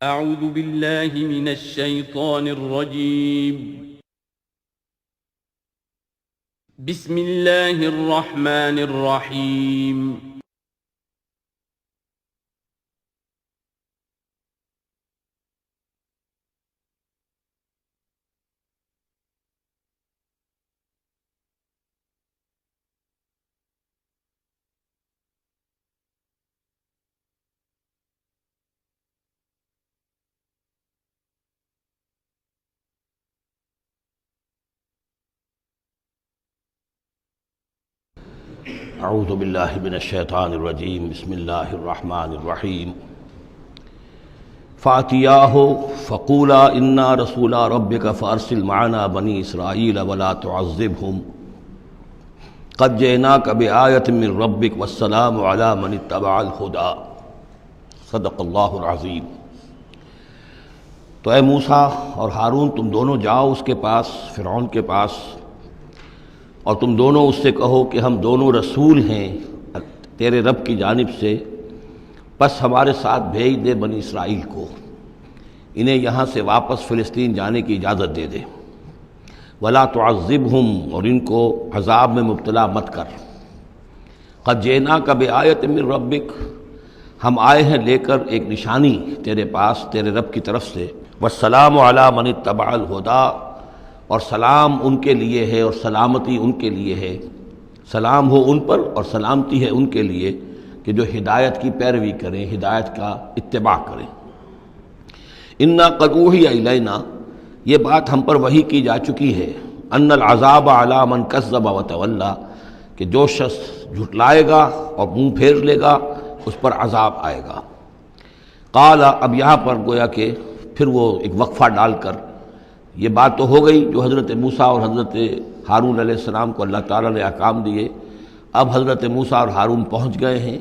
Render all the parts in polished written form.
اعوذ باللہ من الشیطان الرجیم بسم اللہ الرحمن الرحیم اعوذ باللہ من الشیطان الرجیم بسم اللہ الرحمن الرحیم فاتیاہ فقولا انا رسولا ربک فارسل معنا بنی اسرائیل ولا تعذبہم قد جئناک بآیۃ من ربک والسلام علی من اتبع الہدی صدق اللہ العظیم۔ تو اے موسیٰ اور ہارون، تم دونوں جاؤ اس کے پاس، فرعون کے پاس، اور تم دونوں اس سے کہو کہ ہم دونوں رسول ہیں تیرے رب کی جانب سے، بس ہمارے ساتھ بھیج دے بنی اسرائیل کو، انہیں یہاں سے واپس فلسطین جانے کی اجازت دے دے، ولا تعذبہم، اور ان کو عذاب میں مبتلا مت کر، قد جئناک بآیۃ من ربک، ہم آئے ہیں لے کر ایک نشانی تیرے پاس تیرے رب کی طرف سے، والسلام علی من اتبع الہدی، اور سلام ان کے لیے ہے اور سلامتی ان کے لیے ہے، سلام ہو ان پر اور سلامتی ہے ان کے لیے کہ جو ہدایت کی پیروی کریں، ہدایت کا اتباع کریں۔ انا قد اوحی الینا، یہ بات ہم پر وحی کی جا چکی ہے، ان العذاب علی من کذب وتولی، کہ جو شخص جھٹلائے گا اور منہ پھیر لے گا اس پر عذاب آئے گا۔ قال، اب یہاں پر گویا کہ پھر وہ ایک وقفہ ڈال کر یہ بات تو ہو گئی جو حضرت موسیٰ اور حضرت ہارون علیہ السلام کو اللہ تعالیٰ نے احکام دیے، اب حضرت موسیٰ اور ہارون پہنچ گئے ہیں،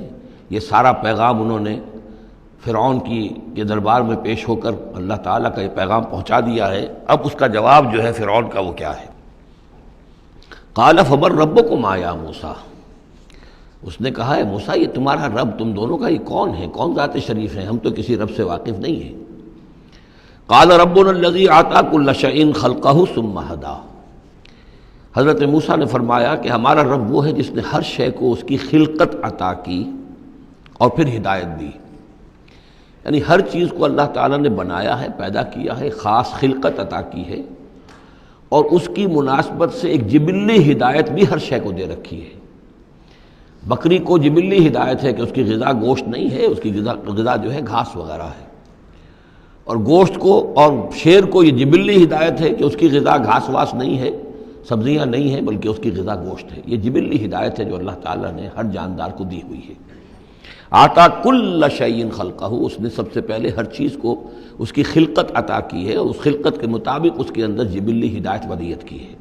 یہ سارا پیغام انہوں نے فرعون کے دربار میں پیش ہو کر اللہ تعالیٰ کا یہ پیغام پہنچا دیا ہے۔ اب اس کا جواب جو ہے فرعون کا وہ کیا ہے؟ قال فمن ربکما یا موسیٰ، اس نے کہا ہے موسیٰ یہ تمہارا رب تم دونوں کا یہ کون ہے، کون ذات شریف ہے، ہم تو کسی رب سے واقف نہیں ہیں۔ قال ربنا الذی اعطی کل شیء خلقہ ثم ہدی، حضرت موسیٰ نے فرمایا کہ ہمارا رب وہ ہے جس نے ہر شے کو اس کی خلقت عطا کی اور پھر ہدایت دی، یعنی ہر چیز کو اللہ تعالیٰ نے بنایا ہے، پیدا کیا ہے، خاص خلقت عطا کی ہے، اور اس کی مناسبت سے ایک جبلی ہدایت بھی ہر شے کو دے رکھی ہے۔ بکری کو جبلی ہدایت ہے کہ اس کی غذا گوشت نہیں ہے، اس کی غذا جو ہے گھاس وغیرہ ہے، اور گوشت کو اور شیر کو یہ جبلی ہدایت ہے کہ اس کی غذا گھاس واس نہیں ہے، سبزیاں نہیں ہیں، بلکہ اس کی غذا گوشت ہے۔ یہ جبلی ہدایت ہے جو اللہ تعالیٰ نے ہر جاندار کو دی ہوئی ہے۔ آتا کل شیء خلقہ، اس نے سب سے پہلے ہر چیز کو اس کی خلقت عطا کی ہے، اور اس خلقت کے مطابق اس کے اندر جبلی ہدایت ودیت کی ہے۔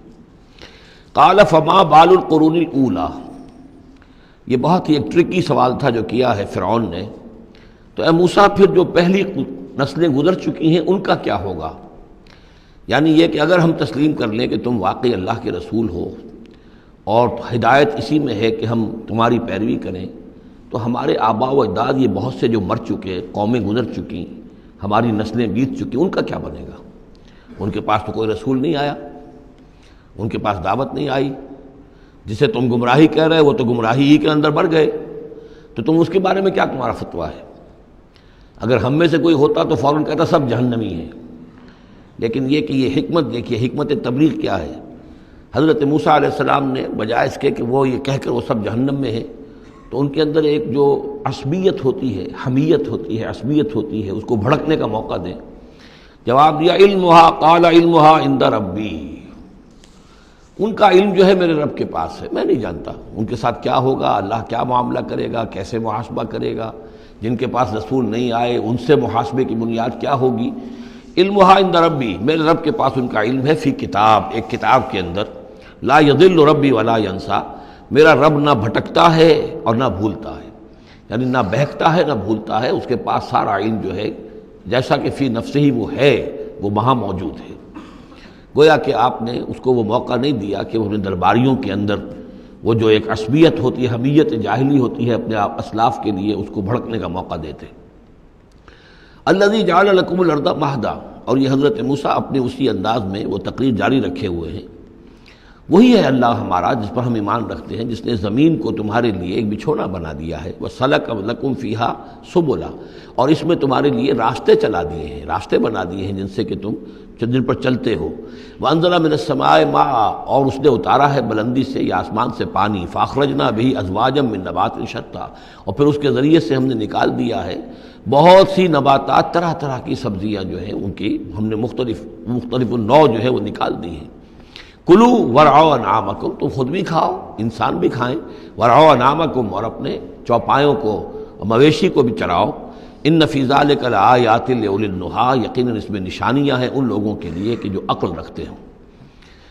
قال فما بال القرون الاولی، یہ بہت ہی ایک ٹرکی سوال تھا جو کیا ہے فرعون نے۔ تو اے موسیٰ پھر جو پہلی نسلیں گزر چکی ہیں ان کا کیا ہوگا؟ یعنی یہ کہ اگر ہم تسلیم کر لیں کہ تم واقعی اللہ کے رسول ہو اور ہدایت اسی میں ہے کہ ہم تمہاری پیروی کریں، تو ہمارے آباء و اجداد یہ بہت سے جو مر چکے، قومیں گزر چکی، ہماری نسلیں بیت چکی، ان کا کیا بنے گا؟ ان کے پاس تو کوئی رسول نہیں آیا، ان کے پاس دعوت نہیں آئی، جسے تم گمراہی کہہ رہے وہ تو گمراہی ہی کے اندر بڑھ گئے، تو تم اس کے بارے میں کیا تمہارا فتویٰ ہے؟ اگر ہم میں سے کوئی ہوتا تو فوراً کہتا سب جہنمی ہیں، لیکن یہ کہ یہ حکمت دیکھیے، حکمت تبلیغ کیا ہے۔ حضرت موسیٰ علیہ السلام نے بجائے اس کے کہ وہ یہ کہہ کر وہ سب جہنم میں ہیں، تو ان کے اندر ایک جو عصبیت ہوتی ہے، حمیت ہوتی ہے، عصبیت ہوتی ہے، اس کو بھڑکنے کا موقع دیں۔ جواب دیا علمھا، قال علمھا عند ربی، ان کا علم جو ہے میرے رب کے پاس ہے، میں نہیں جانتا ان کے ساتھ کیا ہوگا، اللہ کیا معاملہ کرے گا، کیسے محاسبہ کرے گا، جن کے پاس رسول نہیں آئے ان سے محاسبے کی بنیاد کیا ہوگی۔ علمھا عند ربی، میرے رب کے پاس ان کا علم ہے، فی کتاب، ایک کتاب کے اندر، لا یضل ربی ولا ینسیٰ، میرا رب نہ بھٹکتا ہے اور نہ بھولتا ہے، یعنی نہ بہکتا ہے نہ بھولتا ہے، اس کے پاس سارا علم جو ہے جیسا کہ فی نفسہ ہی وہ ہے، وہ وہاں موجود ہے۔ گویا کہ آپ نے اس کو وہ موقع نہیں دیا کہ وہ اپنے درباریوں کے اندر وہ جو ایک عصبیت ہوتی ہے، حمیت جاہلی ہوتی ہے اپنے آپ اسلاف کے لیے، اس کو بھڑکنے کا موقع دیتے۔ الذی جعل لکم الارض مہدا، اور یہ حضرت موسیٰ اپنے اسی انداز میں وہ تقریر جاری رکھے ہوئے ہیں، وہی ہے اللہ ہمارا جس پر ہم ایمان رکھتے ہیں، جس نے زمین کو تمہارے لیے ایک بچھونا بنا دیا ہے، وَسَلَكَ لَكُمْ فِيهَا سُبُلًا، اور اس میں تمہارے لیے راستے چلا دیے ہیں، راستے بنا دیے ہیں جن سے کہ تم جن پر چلتے ہو، وَأَنزَلَ مِنَ السَّمَاءِ مَاءً، اور اس نے اتارا ہے بلندی سے یا آسمان سے پانی، فَأَخْرَجْنَا بِهِ أَزْوَاجًا مِّن نَبَاتٍ شَتَّىٰ، اور پھر اس کے ذریعے سے ہم نے نکال دیا ہے بہت سی نباتات، طرح طرح کی سبزیاں جو ہیں ان کی ہم نے مختلف النوع جو ہے وہ نکال دی ہیں۔ کلو ورعوا انعامکم، تم خود بھی کھاؤ، انسان بھی کھائیں، ورعوا انعامکم، اور اپنے چوپایوں کو مویشی کو بھی چراؤ، ان فی ذلک لآیات لأولی النہیٰ، یقیناً اس میں نشانیاں ہیں ان لوگوں کے لیے کہ جو عقل رکھتے ہوں۔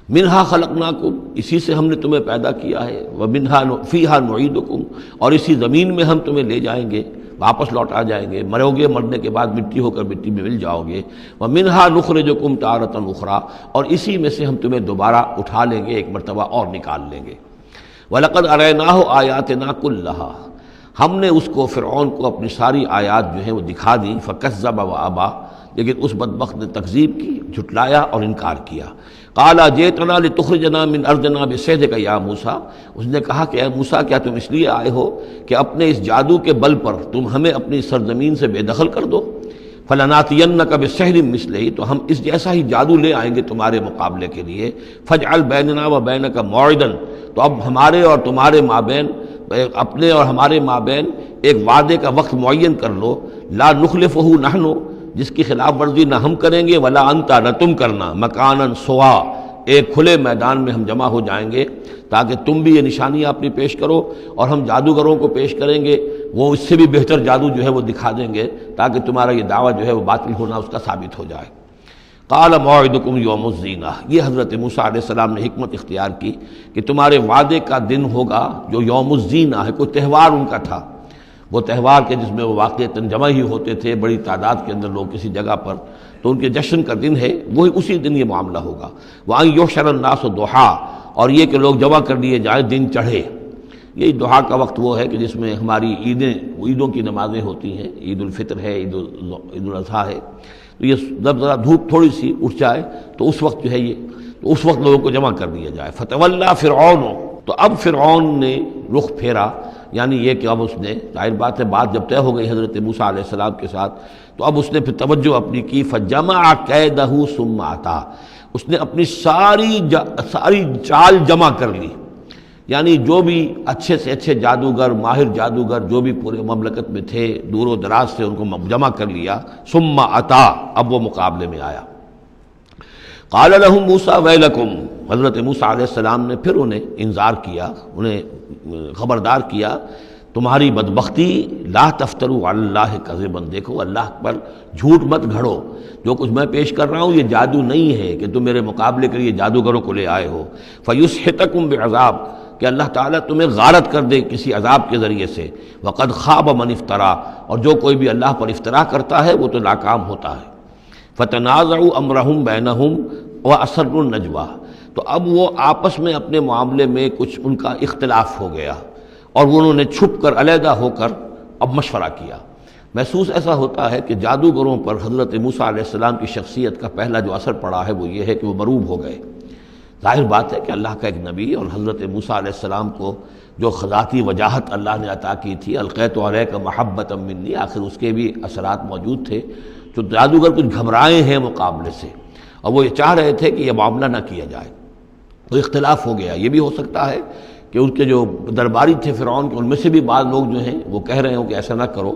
منہا خلقناکم، اسی سے ہم نے تمہیں پیدا کیا ہے، ومنہا فیہا نعیدکم، اور اسی زمین میں ہم تمہیں لے جائیں گے، واپس لوٹ آ جائیں گے، مرو گے، مرنے کے بعد مٹی ہو کر مٹی میں مل جاؤ گے، ومنہا نخرجکم تارۃ اخری، اور اسی میں سے ہم تمہیں دوبارہ اٹھا لیں گے، ایک مرتبہ اور نکال لیں گے۔ وَلَقَدْ أَرَيْنَاهُ آيَاتِنَا كُلَّهَا، ہم نے اس کو فرعون کو اپنی ساری آیات جو ہیں وہ دکھا دی، فَكَذَّبَ وَأَبَى، لیکن اس بدبخت نے تکذیب کی، جھٹلایا اور انکار کیا۔ قَالَ جِئْتَنَا لِتُخْرِجَنَا مِنْ أَرْضِنَا بِسِحْرِكَ يَا موسیٰ، اس نے کہا کہ اے موسیٰ کیا تم اس لیے آئے ہو کہ اپنے اس جادو کے بل پر تم ہمیں اپنی سرزمین سے بے دخل کر دو؟ فَلَنَأْتِيَنَّكَ بِسِحْرٍ مِّثْلِهِ، تو ہم اس جیسا ہی جادو لے آئیں گے تمہارے مقابلے کے لیے۔ فَاجْعَلْ بَيْنَنَا وَبَيْنَكَ مَوْعِدًا، تو اب ہمارے اور تمہارے مابین، اپنے اور ہمارے مابین ایک وعدے کا وقت معین کر لو، لا نخلفہ نحن، جس کی خلاف ورزی نہ ہم کریں گے، ولا انتا، نہ تم کرنا، مکاناً سوا، ایک کھلے میدان میں ہم جمع ہو جائیں گے تاکہ تم بھی یہ نشانیاں اپنی پیش کرو اور ہم جادوگروں کو پیش کریں گے، وہ اس سے بھی بہتر جادو جو ہے وہ دکھا دیں گے تاکہ تمہارا یہ دعویٰ جو ہے وہ باطل ہونا اس کا ثابت ہو جائے۔ قال موعدکم یوم الزینہ، یہ حضرت موسیٰ علیہ السلام نے حکمت اختیار کی کہ تمہارے وعدے کا دن ہوگا جو یوم الزینہ ہے، کوئی تہوار ان کا تھا، وہ تہوار کے جس میں وہ واقعتاً جمع ہی ہوتے تھے بڑی تعداد کے اندر لوگ کسی جگہ پر، تو ان کے جشن کا دن ہے، وہی اسی دن یہ معاملہ ہوگا۔ وَأَن يُحْشَرَ النَّاسُ ضُحًى، اور یہ کہ لوگ جمع کر لیے جائیں دن چڑھے۔ یہی دحا کا وقت وہ ہے کہ جس میں ہماری عیدوں کی نمازیں ہوتی ہیں، عید الفطر ہے، عید الاضحیٰ ہے، تو یہ جب ذرا دھوپ تھوڑی سی اٹھ جائے تو اس وقت جو ہے یہ، تو اس وقت لوگوں کو جمع کر دیا جائے۔ فَتَوَلَّىٰ فِرْعَوْنُ، تو اب فرعون نے رخ پھیرا، یعنی یہ کہ اب اس نے، ظاہر بات ہے بات جب طے ہو گئی حضرت موسیٰ علیہ السلام کے ساتھ، تو اب اس نے پھر توجہ اپنی کی، فَجَمَعَ كَيْدَهُ ثُمَّ أَتَىٰ، اس نے اپنی ساری چال جمع کر لی، یعنی جو بھی اچھے سے اچھے جادوگر، ماہر جادوگر جو بھی پورے مملکت میں تھے، دور و دراز سے ان کو جمع کر لیا۔ ثُمَّ أَتَىٰ، اب وہ مقابلے میں آیا۔ قال لهم موسیٰ ویلکم، حضرت موسیٰ علیہ السلام نے پھر انہیں انذار کیا، انہیں خبردار کیا، تمہاری بدبختی، لا تفتروا علی اللہ کذبا، دیکھو اللہ پر جھوٹ مت گھڑو، جو کچھ میں پیش کر رہا ہوں یہ جادو نہیں ہے کہ تم میرے مقابلے کے لیے جادوگروں کو لے آئے ہو۔ فیسحتکم بعذاب، کہ اللہ تعالیٰ تمہیں غارت کر دے کسی عذاب کے ذریعے سے۔ وقد خاب من افترا، اور جو کوئی بھی اللہ پر افترا کرتا ہے وہ تو ناکام ہوتا ہے۔ فتنازعوا امرهم بینہم واسروا النجوى، تو اب وہ آپس میں اپنے معاملے میں کچھ ان کا اختلاف ہو گیا اور وہ انہوں نے چھپ کر، علیحدہ ہو کر اب مشورہ کیا۔ محسوس ایسا ہوتا ہے کہ جادوگروں پر حضرت موسیٰ علیہ السلام کی شخصیت کا پہلا جو اثر پڑا ہے وہ یہ ہے کہ وہ مروب ہو گئے۔ ظاہر بات ہے کہ اللہ کا ایک نبی اور حضرت موسیٰ علیہ السلام کو جو ذاتی وجاہت اللہ نے عطا کی تھی، القیت علیک محبۃ منی، آخر اس کے بھی اثرات موجود تھے، جو جادوگر کچھ گھبرائے ہیں مقابلے سے اور وہ یہ چاہ رہے تھے کہ یہ معاملہ نہ کیا جائے، تو اختلاف ہو گیا۔ یہ بھی ہو سکتا ہے کہ ان کے جو درباری تھے فرعون کے، ان میں سے بھی بعض لوگ جو ہیں وہ کہہ رہے ہوں کہ ایسا نہ کرو۔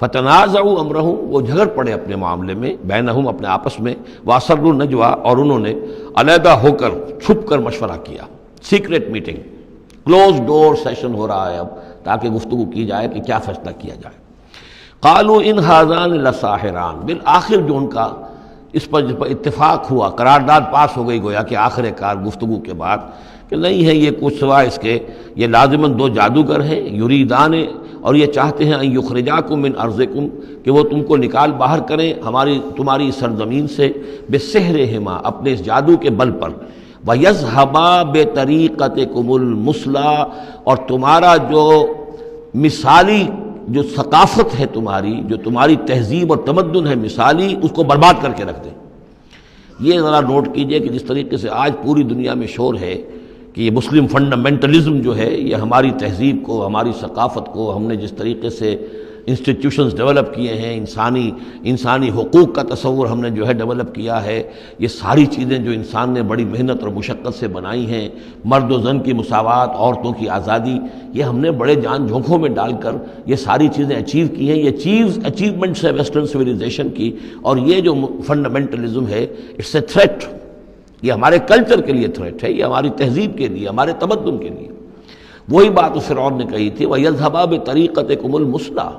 فتنازعوا امرهم، وہ جھگڑ پڑے اپنے معاملے میں، بینہم، اپنے آپس میں، واسروا النجوى، اور انہوں نے علیحدہ ہو کر چھپ کر مشورہ کیا، سیکریٹ میٹنگ، کلوز ڈور سیشن ہو رہا ہے اب، تاکہ گفتگو کی جائے کہ کیا فیصلہ کیا جائے۔ قالوا ان ھذان لساحران، بالآخر جو ان کا اس پر اتفاق ہوا، قرارداد پاس ہو گئی گویا کہ آخر کار گفتگو کے بعد، کہ نہیں ہے یہ کچھ سوائے اس کے، یہ لازماً دو جادوگر ہیں، یریدان، اور یہ چاہتے ہیں ان یخرجاکم من ارضکم، کہ وہ تم کو نکال باہر کریں تمہاری سرزمین سے، بسحرہما، اپنے اس جادو کے بل پر، ویذھبا بطریقتکم المثلی، اور تمہارا جو مثالی جو ثقافت ہے تمہاری، جو تمہاری تہذیب اور تمدن ہے مثالی، اس کو برباد کر کے رکھ دیں۔ یہ ذرا نوٹ کیجئے کہ جس طریقے سے آج پوری دنیا میں شور ہے کہ یہ مسلم فنڈامنٹلزم جو ہے یہ ہماری تہذیب کو، ہماری ثقافت کو، ہم نے جس طریقے سے انسٹیٹیوشنز ڈیولپ کیے ہیں، انسانی حقوق کا تصور ہم نے جو ہے ڈیولپ کیا ہے، یہ ساری چیزیں جو انسان نے بڑی محنت اور مشقت سے بنائی ہیں، مرد و زن کی مساوات، عورتوں کی آزادی، یہ ہم نے بڑے جان جھونکوں میں ڈال کر یہ ساری چیزیں اچیو کی ہیں۔ یہ اچیومنٹس ہے ویسٹرن سویلائزیشن کی، اور یہ جو فنڈامنٹلزم ہے اٹس اے تھریٹ، یہ ہمارے کلچر کے لیے تھریٹ ہے، یہ ہماری تہذیب کے لیے، ہمارے تمدن کے لیے۔ وہی بات اس فرعون نے کہی تھی وَيَذْهَبَا بِطَرِيقَتِكُمُ الْمُثْلَىٰ،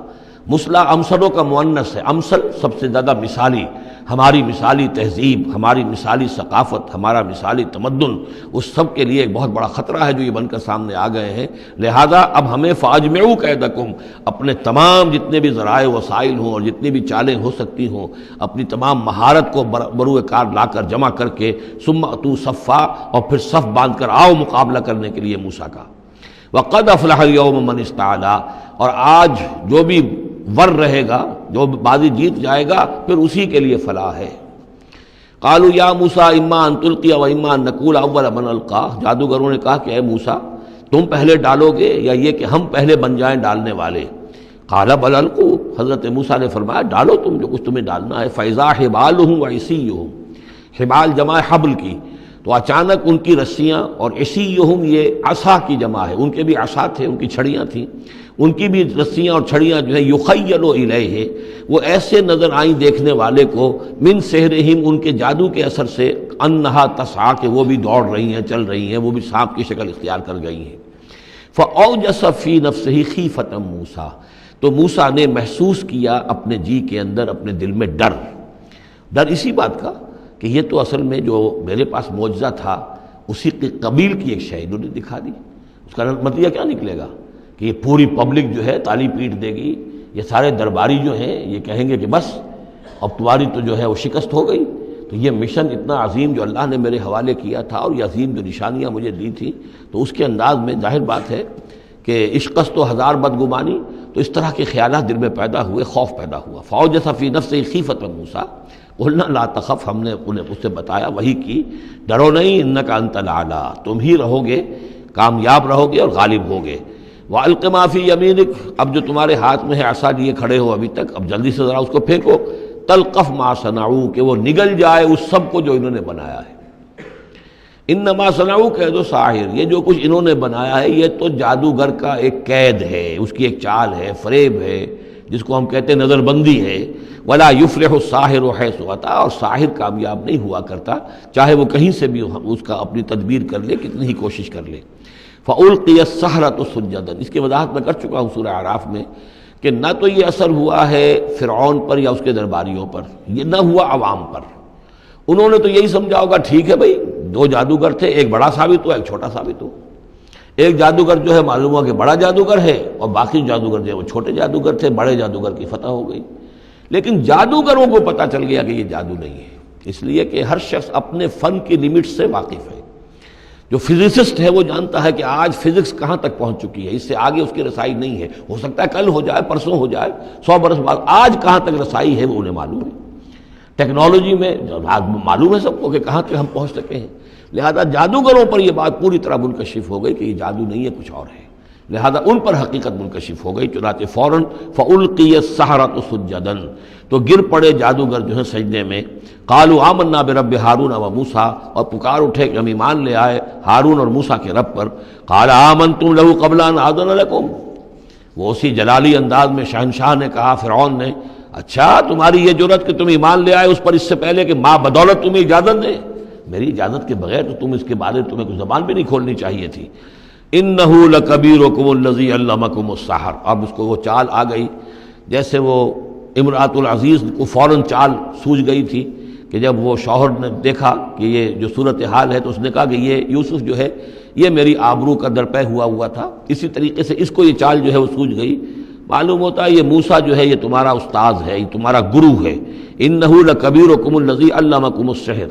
مثلا امثلوں کا مؤنث ہے، امثل سب سے زیادہ مثالی، ہماری مثالی تہذیب، ہماری مثالی ثقافت، ہمارا مثالی تمدن، اس سب کے لیے ایک بہت بڑا خطرہ ہے جو یہ بن کر سامنے آ گئے ہیں۔ لہذا اب ہمیں فَأَجْمِعُوا كَيْدَكُمْ، اپنے تمام جتنے بھی ذرائع وسائل ہوں اور جتنی بھی چالیں ہو سکتی ہوں، اپنی تمام مہارت کو بروئے کار لا کر جمع کر کے ثُمَّ أْتُوا صَفًّا، اور پھر صف باندھ کر آؤ مقابلہ کرنے کے لیے موسیٰ کا۔ وَقَدْ أَفْلَحَ الْيَوْمَ مَنِ اسْتَعْلَىٰ، اور آج جو بھی ور رہے گا، جو بازی جیت جائے گا، پھر اسی کے لیے فلاح ہے۔ قالوا یا موسیٰ اما ان تلقی و اما ان نکون اول من القا، جادوگروں نے کہا کہ اے موسیٰ تم پہلے ڈالو گے یا یہ کہ ہم پہلے بن جائیں ڈالنے والے؟ قال بل القوا، حضرت موسیٰ نے فرمایا ڈالو تم جو کچھ تمہیں ڈالنا ہے۔ فاذا حبالهم وعصیهم، حبال جمع حبل کی، تو اچانک ان کی رسیاں، اور عصیہم یہ عصا کی جمع ہے، ان کے بھی عصا تھے، ان کی چھڑیاں تھیں، ان کی بھی رسیاں اور چھڑیاں جو ہے یخیل الیہ، وہ ایسے نظر آئیں دیکھنے والے کو، من سحرہم، ان کے جادو کے اثر سے، انہا تسعی، کہ وہ بھی دوڑ رہی ہیں، چل رہی ہیں، وہ بھی سانپ کی شکل اختیار کر گئی ہیں۔ فاوجس فی نفسہ خیفۃ موسیٰ، تو موسیٰ نے محسوس کیا اپنے جی کے اندر، اپنے دل میں ڈر اسی بات کا کہ یہ تو اصل میں جو میرے پاس معجزہ تھا اسی کے قبیل کی ایک شے انہوں نے دکھا دی۔ اس کا نتیجہ کیا نکلے گا کہ یہ پوری پبلک جو ہے تالی پیٹ دے گی، یہ سارے درباری جو ہیں یہ کہیں گے کہ بس اب تمہاری تو جو ہے وہ شکست ہو گئی۔ تو یہ مشن اتنا عظیم جو اللہ نے میرے حوالے کیا تھا، اور یہ عظیم جو نشانیاں مجھے دی تھیں، تو اس کے انداز میں ظاہر بات ہے کہ عشقست و ہزار بدگمانی، تو اس طرح کے خیالات دل میں پیدا ہوئے، خوف پیدا ہوا۔ فاوجس فی نفسہ خیفۃ موسیٰ قلنا لا تخف، ہم نے انہیں اس سے بتایا، وہی کی، ڈرو نہیں، انک انت الاعلیٰ، تم ہی رہو گے، کامیاب رہو گے اور غالب ہوگے۔ وَأَلْقِ مَا فِي يَمِينِكَ، اب جو تمہارے ہاتھ میں ہے عصا لیے کھڑے ہو ابھی تک، اب جلدی سے ذرا اس کو پھینکو، تلقف ما صنعوا، کہ وہ نگل جائے اس سب کو جو انہوں نے بنایا ہے۔ انما صنعوا کید ساحر، یہ جو کچھ انہوں نے بنایا ہے یہ تو جادوگر کا ایک قید ہے، اس کی ایک چال ہے، فریب ہے، جس کو ہم کہتے ہیں نظر بندی ہے۔ ولا یفلح الساحر حیث اتی، اور ساحر کامیاب نہیں ہوا کرتا چاہے وہ کہیں سے بھی اس کا اپنی تدبیر کر لے، کتنی ہی کوشش کر لے۔ فَأُلْقِيَ السَّحَرَةُ سُجَّدًا، اس کی وضاحت میں کر چکا ہوں سورہ اعراف میں کہ نہ تو یہ اثر ہوا ہے فرعون پر یا اس کے درباریوں پر، یہ نہ ہوا عوام پر۔ انہوں نے تو یہی سمجھا ہوگا ٹھیک ہے بھائی، دو جادوگر تھے، ایک بڑا ثابت ہو ایک چھوٹا ثابت ہو، ایک جادوگر جو ہے معلوم ہوا کہ بڑا جادوگر ہے، اور باقی جادوگر جو ہے وہ چھوٹے جادوگر تھے، بڑے جادوگر کی فتح ہو گئی۔ لیکن جادوگروں کو پتہ چل گیا کہ یہ جادو نہیں ہے، اس لیے کہ ہر شخص اپنے فن کی لیمٹ سے واقف ہے۔ جو فزسسٹ ہے وہ جانتا ہے کہ آج فزکس کہاں تک پہنچ چکی ہے، اس سے آگے اس کی رسائی نہیں ہے، ہو سکتا ہے کل ہو جائے، پرسوں ہو جائے، 100 برس بعد، آج کہاں تک رسائی ہے وہ انہیں معلوم ہے۔ ٹیکنالوجی میں معلوم ہے سب کو کہ کہاں تک ہم پہنچ سکے ہیں، لہذا جادوگروں پر یہ بات پوری طرح منکشف ہو گئی کہ یہ جادو نہیں ہے، کچھ اور ہے، لہذا ان پر حقیقت منکشف ہو گئی، چنانچہ فوراً فَأُلْقِيَ السَّحَرَةُ سُجَّدًا، تو گر پڑے جادوگر جو ہیں سجدے میں۔ قالوا آمنا برب ہارون و موسیٰ، اور پکار اٹھے کہ ہم ایمان لے آئے ہارون اور موسیٰ کے رب پر۔ قال آمنتم له قبل ان آذن لكم، وہ اسی جلالی انداز میں شہنشاہ نے کہا، فرعون نے، اچھا تمہاری یہ جرت کہ تم ایمان لے آئے اس پر اس سے پہلے کہ ماں بدولت تمہیں اجازت دے، میری اجازت کے بغیر تو تم اس کے بارے تمہیں کوئی زبان بھی نہیں کھولنی چاہیے تھی۔ انه لکبیرکم الذی علمکم السحر، اب اس کو وہ چال آ گئی، جیسے وہ امرأۃ العزیز کو فوراً چال سوجھ گئی تھی کہ جب وہ شوہر نے دیکھا کہ یہ جو صورتحال ہے تو اس نے کہا کہ یہ یوسف جو ہے یہ میری آبرو کا درپے ہوا تھا، اسی طریقے سے اس کو یہ چال جو ہے وہ سوجھ گئی۔ معلوم ہوتا ہے یہ موسیٰ جو ہے یہ تمہارا استاذ ہے، یہ تمہارا گرو ہے۔ انہ لکبیرکم الذی علمکم السحر،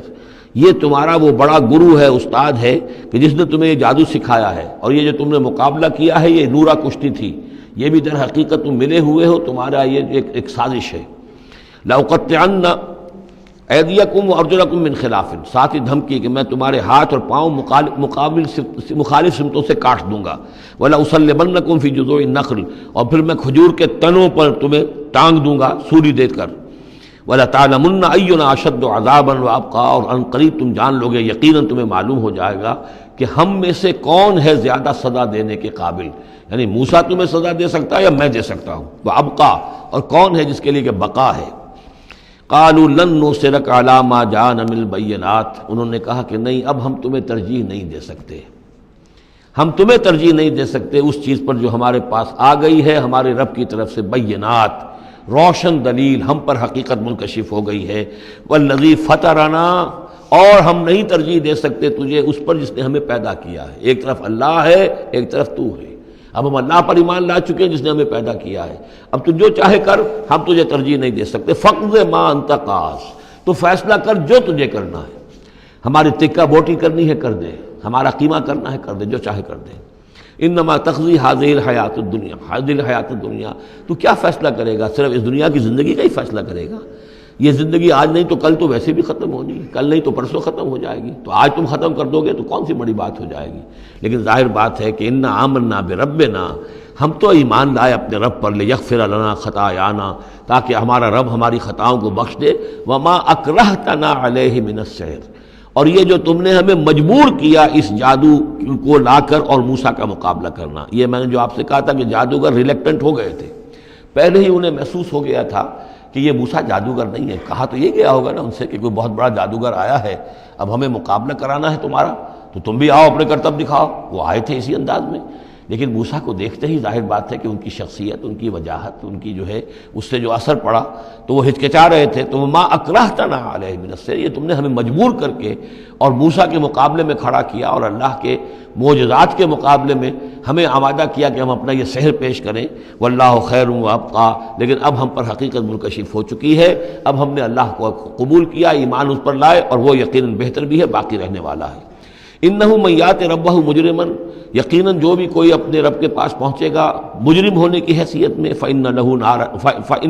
یہ تمہارا وہ بڑا گرو ہے، استاد ہے کہ جس نے تمہیں یہ جادو سکھایا ہے، اور یہ جو تم نے مقابلہ کیا ہے یہ نورا کشتی تھی، یہ بھی در حقیقت تم ملے ہوئے ہو، تمہارا یہ ایک سازش ہے۔ لَأُقَطِّعَنَّ ایدیکم وارجلکم من خلاف، ساتھ ہی دھمکی کہ میں تمہارے ہاتھ اور پاؤں مخالف سمتوں سے کاٹ دوں گا۔ وَلَأُصَلِّبَنَّكُمْ فِي جُذُوعِ النَّخْلِ، اور پھر میں کھجور کے تنوں پر تمہیں ٹانگ دوں گا سولی دے کر۔ وَلَتَعْلَمُنَّ أَيُّنَا أَشَدُّ عَذَابًا وَأَبْقَىٰ، اور ان قریب تم جان لوگے، یقیناً تمہیں معلوم ہو جائے گا کہ ہم میں سے کون ہے زیادہ سزا دینے کے قابل، یعنی موسیٰ تمہیں سزا دے سکتا ہے یا میں دے سکتا ہوں، وَأَبْقَىٰ، اور کون ہے جس کے لیے کہ بقا ہے۔ قالوا لن نُصِرَكَ عَلَىٰ مَا جَاءَنَا مِنَ الْبَيِّنَاتِ، انہوں نے کہا کہ نہیں، اب ہم تمہیں ترجیح نہیں دے سکتے، ہم تمہیں ترجیح نہیں دے سکتے اس چیز پر جو ہمارے پاس آ گئی ہے ہمارے رب کی طرف سے، بینات، روشن دلیل، ہم پر حقیقت منکشف ہو گئی ہے۔ والذی فطرنا، اور ہم نہیں ترجیح دے سکتے تجھے اس پر جس نے ہمیں پیدا کیا ہے، ایک طرف اللہ ہے ایک طرف تو ہے، اب ہم اللہ پر ایمان لا چکے ہیں جس نے ہمیں پیدا کیا ہے، اب تو جو چاہے کر، ہم تجھے ترجیح نہیں دے سکتے۔ فقض ما انت قاض، تو فیصلہ کر جو تجھے کرنا ہے، ہماری تکہ بوٹی کرنی ہے کر دے، ہمارا قیمہ کرنا ہے کر دے، جو چاہے کر دے۔ انما تقضی هذه الحیات الدنیا، هذه الحیات الدنیا، تو کیا فیصلہ کرے گا؟ صرف اس دنیا کی زندگی کا ہی فیصلہ کرے گا؟ یہ زندگی آج نہیں تو کل تو ویسے بھی ختم ہونی ہے، کل نہیں تو پرسوں ختم ہو جائے گی، تو آج تم ختم کر دو گے تو کون سی بڑی بات ہو جائے گی؟ لیکن ظاہر بات ہے کہ انا آمنا بربنا، ہم تو ایمان لائے اپنے رب پر، لیغفر لنا خطایانا، تاکہ ہمارا رب ہماری خطاؤں کو بخش دے، وما اکرہتنا علیہ من السحر، اور یہ جو تم نے ہمیں مجبور کیا اس جادو کو لا کر اور موسیٰ کا مقابلہ کرنا، یہ میں نے جو آپ سے کہا تھا کہ جادوگر ریلیکٹنٹ ہو گئے تھے، پہلے ہی انہیں محسوس ہو گیا تھا کہ یہ موسیٰ جادوگر نہیں ہے، کہا تو یہ گیا ہوگا نا ان سے کہ کوئی بہت بڑا جادوگر آیا ہے، اب ہمیں مقابلہ کرانا ہے تمہارا، تو تم بھی آؤ اپنے کرتب دکھاؤ۔ وہ آئے تھے اسی انداز میں، لیکن موسیٰ کو دیکھتے ہی ظاہر بات ہے کہ ان کی شخصیت، ان کی وجاہت، ان کی جو ہے اس سے جو اثر پڑا تو وہ ہچکچا رہے تھے۔ تو ما اکرہتنا علیہ من السحر، یہ تم نے ہمیں مجبور کر کے اور موسیٰ کے مقابلے میں کھڑا کیا اور اللہ کے معجزات کے مقابلے میں ہمیں آمادہ کیا کہ ہم اپنا یہ سحر پیش کریں۔ واللہ خیر وابقیٰ، لیکن اب ہم پر حقیقت منکشف ہو چکی ہے، اب ہم نے اللہ کو قبول کیا، ایمان اس پر لائے، اور وہ یقیناً بہتر بھی ہے، باقی رہنے والا ہے۔ انہ من یات ربہ مجرما، یقیناً جو بھی کوئی اپنے رب کے پاس پہنچے گا مجرم ہونے کی حیثیت میں، فإن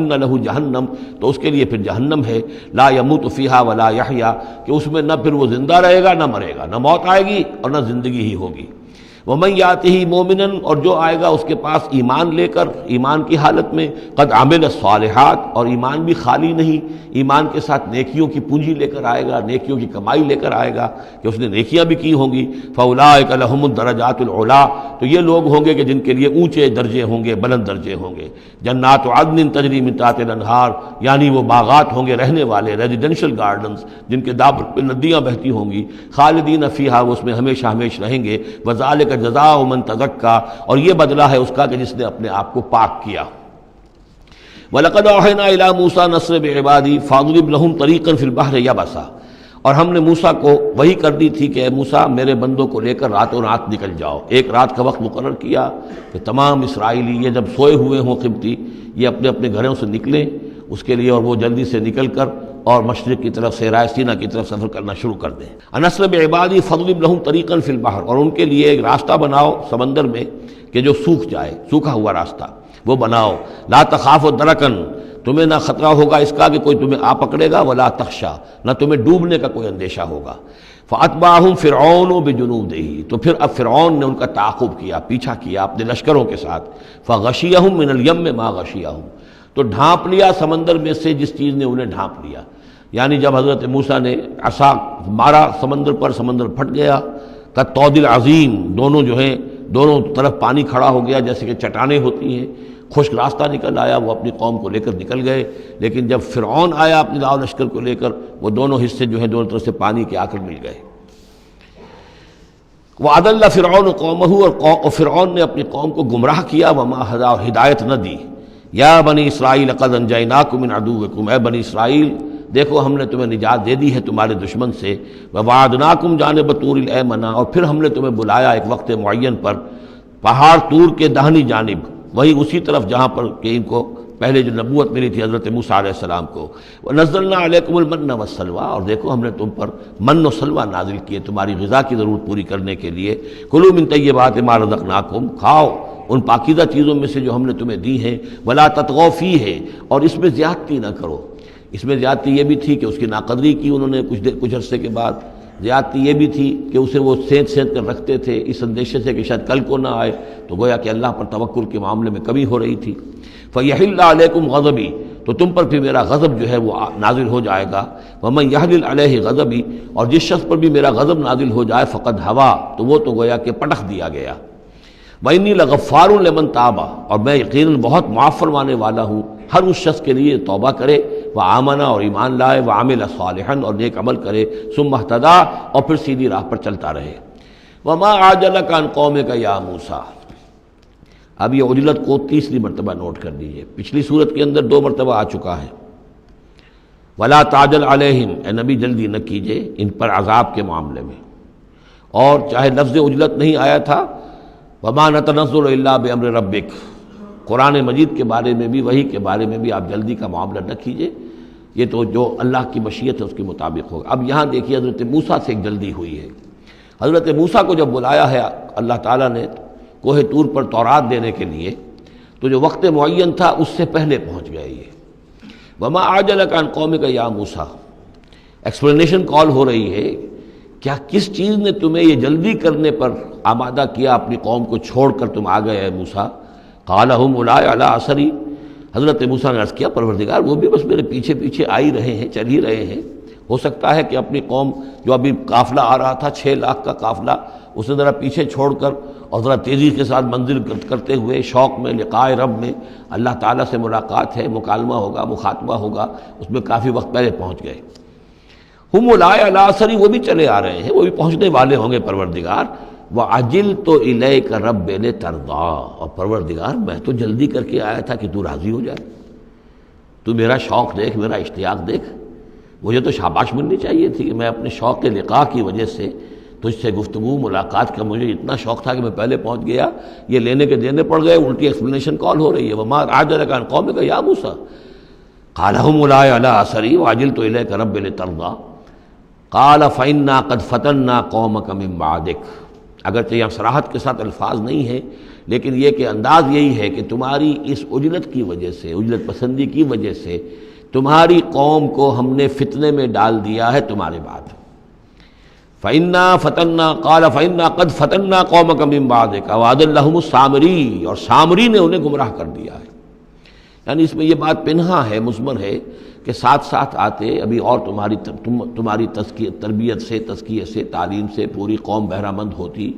لہ جہنم، تو اس کے لیے پھر جہنم ہے، لا یموت فیہا ولا یحیا، کہ اس میں نہ پھر وہ زندہ رہے گا نہ مرے گا، نہ موت آئے گی اور نہ زندگی ہی ہوگی۔ ومن یاتہ مومنا، اور جو آئے گا اس کے پاس ایمان لے کر، ایمان کی حالت میں، قد عمل الصالحات، اور ایمان بھی خالی نہیں، ایمان کے ساتھ نیکیوں کی پونجی لے کر آئے گا، نیکیوں کی کمائی لے کر آئے گا کہ اس نے نیکیاں بھی کی ہوں گی۔ فاولئک لہم الدرجات العلی، تو یہ لوگ ہوں گے کہ جن کے لیے اونچے درجے ہوں گے، بلند درجے ہوں گے۔ جنات عدن تجری من تحتها الانہار، یعنی وہ باغات ہوں گے رہنے والے، ریزیڈینشل گارڈنز جن کے دامن پہ ندیاں بہتی ہوں گی، خالدین فیہا، وہ اس میں ہمیشہ ہمیشہ رہیں گے۔ وذالک جزاء من تزکا، اور یہ بدلہ ہے اس کا کہ جس نے اپنے آپ کو پاک کیا۔ وَلَقَدْ أَوْحَيْنَا إِلَىٰ مُوسَىٰ نَسْرِ بِعِبَادِي فَاضْرِبْ لَهُمْ طَرِيقًا فِي الْبَحْرِ يَبَسًا، اور ہم نے موسیٰ کو وہی کر دی تھی کہ اے موسیٰ میرے بندوں کو لے کر راتوں رات نکل جاؤ، ایک رات کا وقت مقرر کیا کہ تمام اسرائیلی یہ جب سوئے ہوئے ہوں قبطی، یہ اپنے اپنے گھروں سے نکلیں اس کے لیے، اور وہ جلدی سے نکل کر اور مشرق کی طرف صحرائے سینا کی طرف سفر کرنا شروع کر دیں۔ نسر بعبادی فضرب لہم طریقا فی البحر، اور ان کے لیے ایک راستہ بناؤ سمندر میں کہ جو سوکھ جائے، سوکھا ہوا راستہ وہ بناؤ۔ لا تخاف درکن، تمہیں نہ خطرہ ہوگا اس کا کہ کوئی تمہیں آ پکڑے گا، ولا تخشا، نہ تمہیں ڈوبنے کا کوئی اندیشہ ہوگا۔ فاتبعہم فرعون بجنودہ، تو پھر اب فرعون نے ان کا تعاقب کیا، پیچھا کیا اپنے لشکروں کے ساتھ۔ فغشیہم من الیم ما غشیہم، تو ڈھانپ لیا سمندر میں سے جس چیز نے انہیں ڈھانپ لیا، یعنی جب حضرت موسیٰ نے عصا مارا سمندر پر، سمندر پھٹ گیا، کالطود العظیم، دونوں جو ہیں دونوں طرف پانی کھڑا ہو گیا جیسے کہ چٹانیں ہوتی ہیں، خشک راستہ نکل آیا، وہ اپنی قوم کو لے کر نکل گئے۔ لیکن جب فرعون آیا اپنے لاؤ لشکر کو لے کر، وہ دونوں حصے جو ہیں دونوں طرف سے پانی کے آ کر مل گئے۔ وَأَضَلَّ فِرْعَوْنُ قَوْمَهُ، اور فرعون نے اپنی قوم کو گمراہ کیا، وَمَا هَدَىٰ، ہدایت نہ دی۔ یا بنی اسرائیل قد انجیناکم من عدوکم، اے بنی اسرائیل دیکھو ہم نے تمہیں نجات دے دی ہے تمہارے دشمن سے۔ وَوَعَدْنَاكُمْ جانب طور الایمن، اور پھر ہم نے تمہیں بلایا ایک وقت معین پر پہاڑ طور کے داہنی جانب، وہی اسی طرف جہاں پر کہ ان کو پہلے جو نبوت ملی تھی حضرت موسیٰ علیہ السلام کو۔ وَنَزَّلْنَا عَلَيْكُمُ الْمَنَّ وَالسَّلْوَىٰ، اور دیکھو ہم نے تم پر من و سلوہ نازل کیے تمہاری غذا کی ضرورت پوری کرنے کے لیے۔ کُلُوا مِن طَیِّبَاتِ مَا رَزَقْنَاکُمْ، کھاؤ ان پاکیزہ چیزوں میں سے جو ہم نے تمہیں دی ہیں، ولا تطغوا فیہ، اور اس میں زیادتی نہ کرو۔ اس میں زیادتی یہ بھی تھی کہ اس کی ناقدری کی انہوں نے کچھ عرصے کے بعد، زیادتی یہ بھی تھی کہ اسے وہ سینت کر رکھتے تھے اس اندیشے سے کہ شاید کل کو نہ آئے، تو گویا کہ اللہ پر توکل کے معاملے میں کمی ہو رہی تھی۔ فَيَحِلَّ عَلَيْكُمْ غَضَبِي، تو تم پر بھی میرا غضب جو ہے وہ نازل ہو جائے گا۔ وَمَنْ يَحْلِلْ عَلَيْهِ غَضَبِي، اور جس شخص پر بھی میرا غضب نازل ہو جائے فقد ہوا، تو وہ تو گویا کہ پٹخ دیا گیا۔ وَإِنِّي لَغَفَّارٌ لِمَنْ تَابَ، اور میں یقیناً بہت معاف فرمانے والا ہوں ہر اس شخص کے لیے توبہ کرے، وآمن، اور ایمان لائے، وعمل صالحا، اور نیک عمل کرے، ثم اہتدی، اور پھر سیدھی راہ پر چلتا رہے۔ وما عجلک عن قومک یا موسیٰ، اب یہ عجلت کو تیسری مرتبہ نوٹ کر دیجئے، پچھلی صورت کے اندر 2 مرتبہ آ چکا ہے۔ ولا تعجل علیہم، اے نبی جلدی نہ کیجئے ان پر عذاب کے معاملے میں، اور چاہے لفظ عجلت نہیں آیا تھا، وما نتنزل الا بامر ربک، قرآن مجید کے بارے میں بھی، وحی کے بارے میں بھی آپ جلدی کا معاملہ نہ کیجئے، یہ تو جو اللہ کی مشیت ہے اس کے مطابق ہوگا۔ اب یہاں دیکھیے حضرت موسیٰ سے ایک جلدی ہوئی ہے۔ حضرت موسیٰ کو جب بلایا ہے اللہ تعالیٰ نے کوہ طور پر تورات دینے کے لیے، تو جو وقت معین تھا اس سے پہلے پہنچ گئے یہ۔ وما عجلک عن قومک یا موسیٰ، ایکسپلینیشن کال ہو رہی ہے، کیا کس چیز نے تمہیں یہ جلدی کرنے پر آمادہ کیا، اپنی قوم کو چھوڑ کر تم آ گئے موسیٰ؟ قال هم اولئک علی اثری، حضرت موسیٰ نے عرض کیا پروردگار وہ بھی بس میرے پیچھے پیچھے آ ہی رہے ہیں، چل ہی رہے ہیں۔ ہو سکتا ہے کہ اپنی قوم جو ابھی قافلہ آ رہا تھا 6 لاکھ کا قافلہ، اسے ذرا پیچھے چھوڑ کر اور ذرا تیزی کے ساتھ منزل کرتے ہوئے شوق میں، لقاء رب میں، اللہ تعالیٰ سے ملاقات ہے، مکالمہ ہوگا، مخاطبہ ہوگا، اس میں کافی وقت پہلے پہنچ گئے۔ ہم اولئک علی اثری، وہ بھی چلے آ رہے ہیں، وہ بھی پہنچنے والے ہوں گے پروردگار۔ وَعَجِلْتُ إِلَيْكَ رَبِّ لِتَرْضَىٰ، اور پروردگار میں تو جلدی کر کے آیا تھا کہ تو راضی ہو جائے، تو میرا شوق دیکھ، میرا اشتیاق دیکھ، مجھے تو شاباش ملنی چاہیے تھی کہ میں اپنے شوق لقاء کی وجہ سے تجھ سے گفتگو ملاقات کا مجھے اتنا شوق تھا کہ میں پہلے پہنچ گیا، یہ لینے کے دینے پڑ گئے، الٹی ایکسپلینیشن کال ہو رہی ہے۔ وما عجلک عن قومک یا موسیٰ قال هم اولئک علی اثری وعجلت الیک رب لترضیٰ قال فإنا قد فتنا قومک من بعدک، اگرچہ یہاں صراحت کے ساتھ الفاظ نہیں ہیں، لیکن یہ کہ انداز یہی ہے کہ تمہاری اس عجلت کی وجہ سے، عجلت پسندی کی وجہ سے تمہاری قوم کو ہم نے فتنے میں ڈال دیا ہے تمہارے بعد۔ فَإِنَّا فَتَنَّا قَالَ فَإِنَّا قَدْ فَتَنَّا قَوْمَكَ مِن بَعْدِكَ وَأَضَلَّ لَهُمُ السَّامِرِيُّ، اور سامری نے انہیں گمراہ کر دیا ہے۔ یعنی اس میں یہ بات پنہا ہے، مضمر ہے کہ ساتھ ساتھ آتے ابھی اور تمہاری تربیت سے، تزکیے سے، تعلیم سے پوری قوم بہرہ مند ہوتی،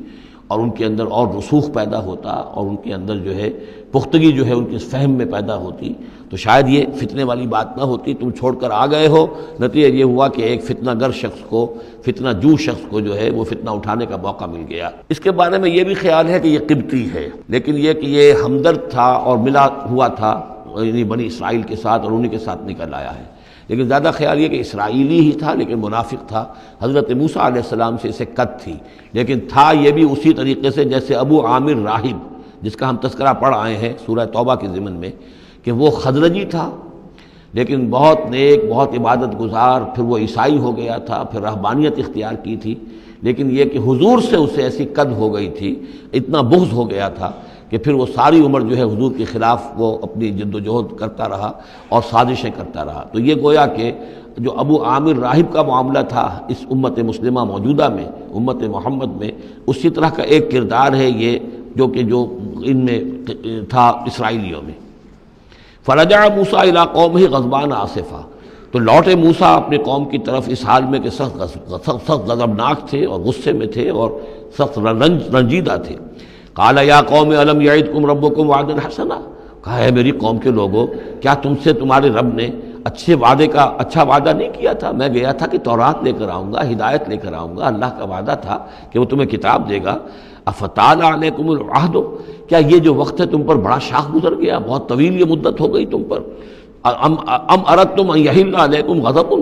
اور ان کے اندر اور رسوخ پیدا ہوتا، اور ان کے اندر جو ہے پختگی جو ہے ان کے فہم میں پیدا ہوتی، تو شاید یہ فتنے والی بات نہ ہوتی۔ تم چھوڑ کر آ گئے ہو، نتیجہ یہ ہوا کہ ایک فتنہ گر شخص کو، فتنہ جو شخص کو جو ہے وہ فتنہ اٹھانے کا موقع مل گیا۔ اس کے بارے میں یہ بھی خیال ہے کہ یہ قبطی ہے، لیکن یہ کہ یہ ہمدرد تھا اور ملا ہوا تھا یعنی بنی اسرائیل کے ساتھ، اور انہی کے ساتھ نکل آیا ہے، لیکن زیادہ خیال یہ کہ اسرائیلی ہی تھا لیکن منافق تھا۔ حضرت موسیٰ علیہ السلام سے اسے قد تھی، لیکن تھا یہ بھی اسی طریقے سے جیسے ابو عامر راہب، جس کا ہم تذکرہ پڑھ آئے ہیں سورہ توبہ کے ضمن میں، کہ وہ خزرجی تھا لیکن بہت نیک، بہت عبادت گزار، پھر وہ عیسائی ہو گیا تھا، پھر رہبانیت اختیار کی تھی، لیکن یہ کہ حضور سے اسے ایسی قد ہو گئی تھی، اتنا بغض ہو گیا تھا کہ پھر وہ ساری عمر جو ہے حضور کے خلاف وہ اپنی جد و جہد کرتا رہا اور سازشیں کرتا رہا۔ تو یہ گویا کہ جو ابو عامر راہب کا معاملہ تھا اس امت مسلمہ موجودہ میں، امت محمد میں، اسی طرح کا ایک کردار ہے یہ جو ان میں تھا اسرائیلیوں میں۔ فرجع موسیٰ الی قومہ غضبان آسفا، تو لوٹے موسیٰ اپنے قوم کی طرف اس حال میں کہ سخت غضبناک تھے اور غصے میں تھے اور سخت رنجیدہ تھے۔ قال یا قوم الم یعدکم ربکم وعدا حسنا، کہا ہے میری قوم کے لوگوں، کیا تم سے تمہارے رب نے اچھا وعدہ نہیں کیا تھا؟ میں گیا تھا کہ تورات لے کر آؤں گا، ہدایت لے کر آؤں گا، اللہ کا وعدہ تھا کہ وہ تمہیں کتاب دے گا۔ افتال علیکم العہد، کیا یہ جو وقت ہے تم پر بڑا شاخ گزر گیا، بہت طویل یہ مدت ہو گئی تم پر؟ ام اردتم ان یحل علیکم غضب،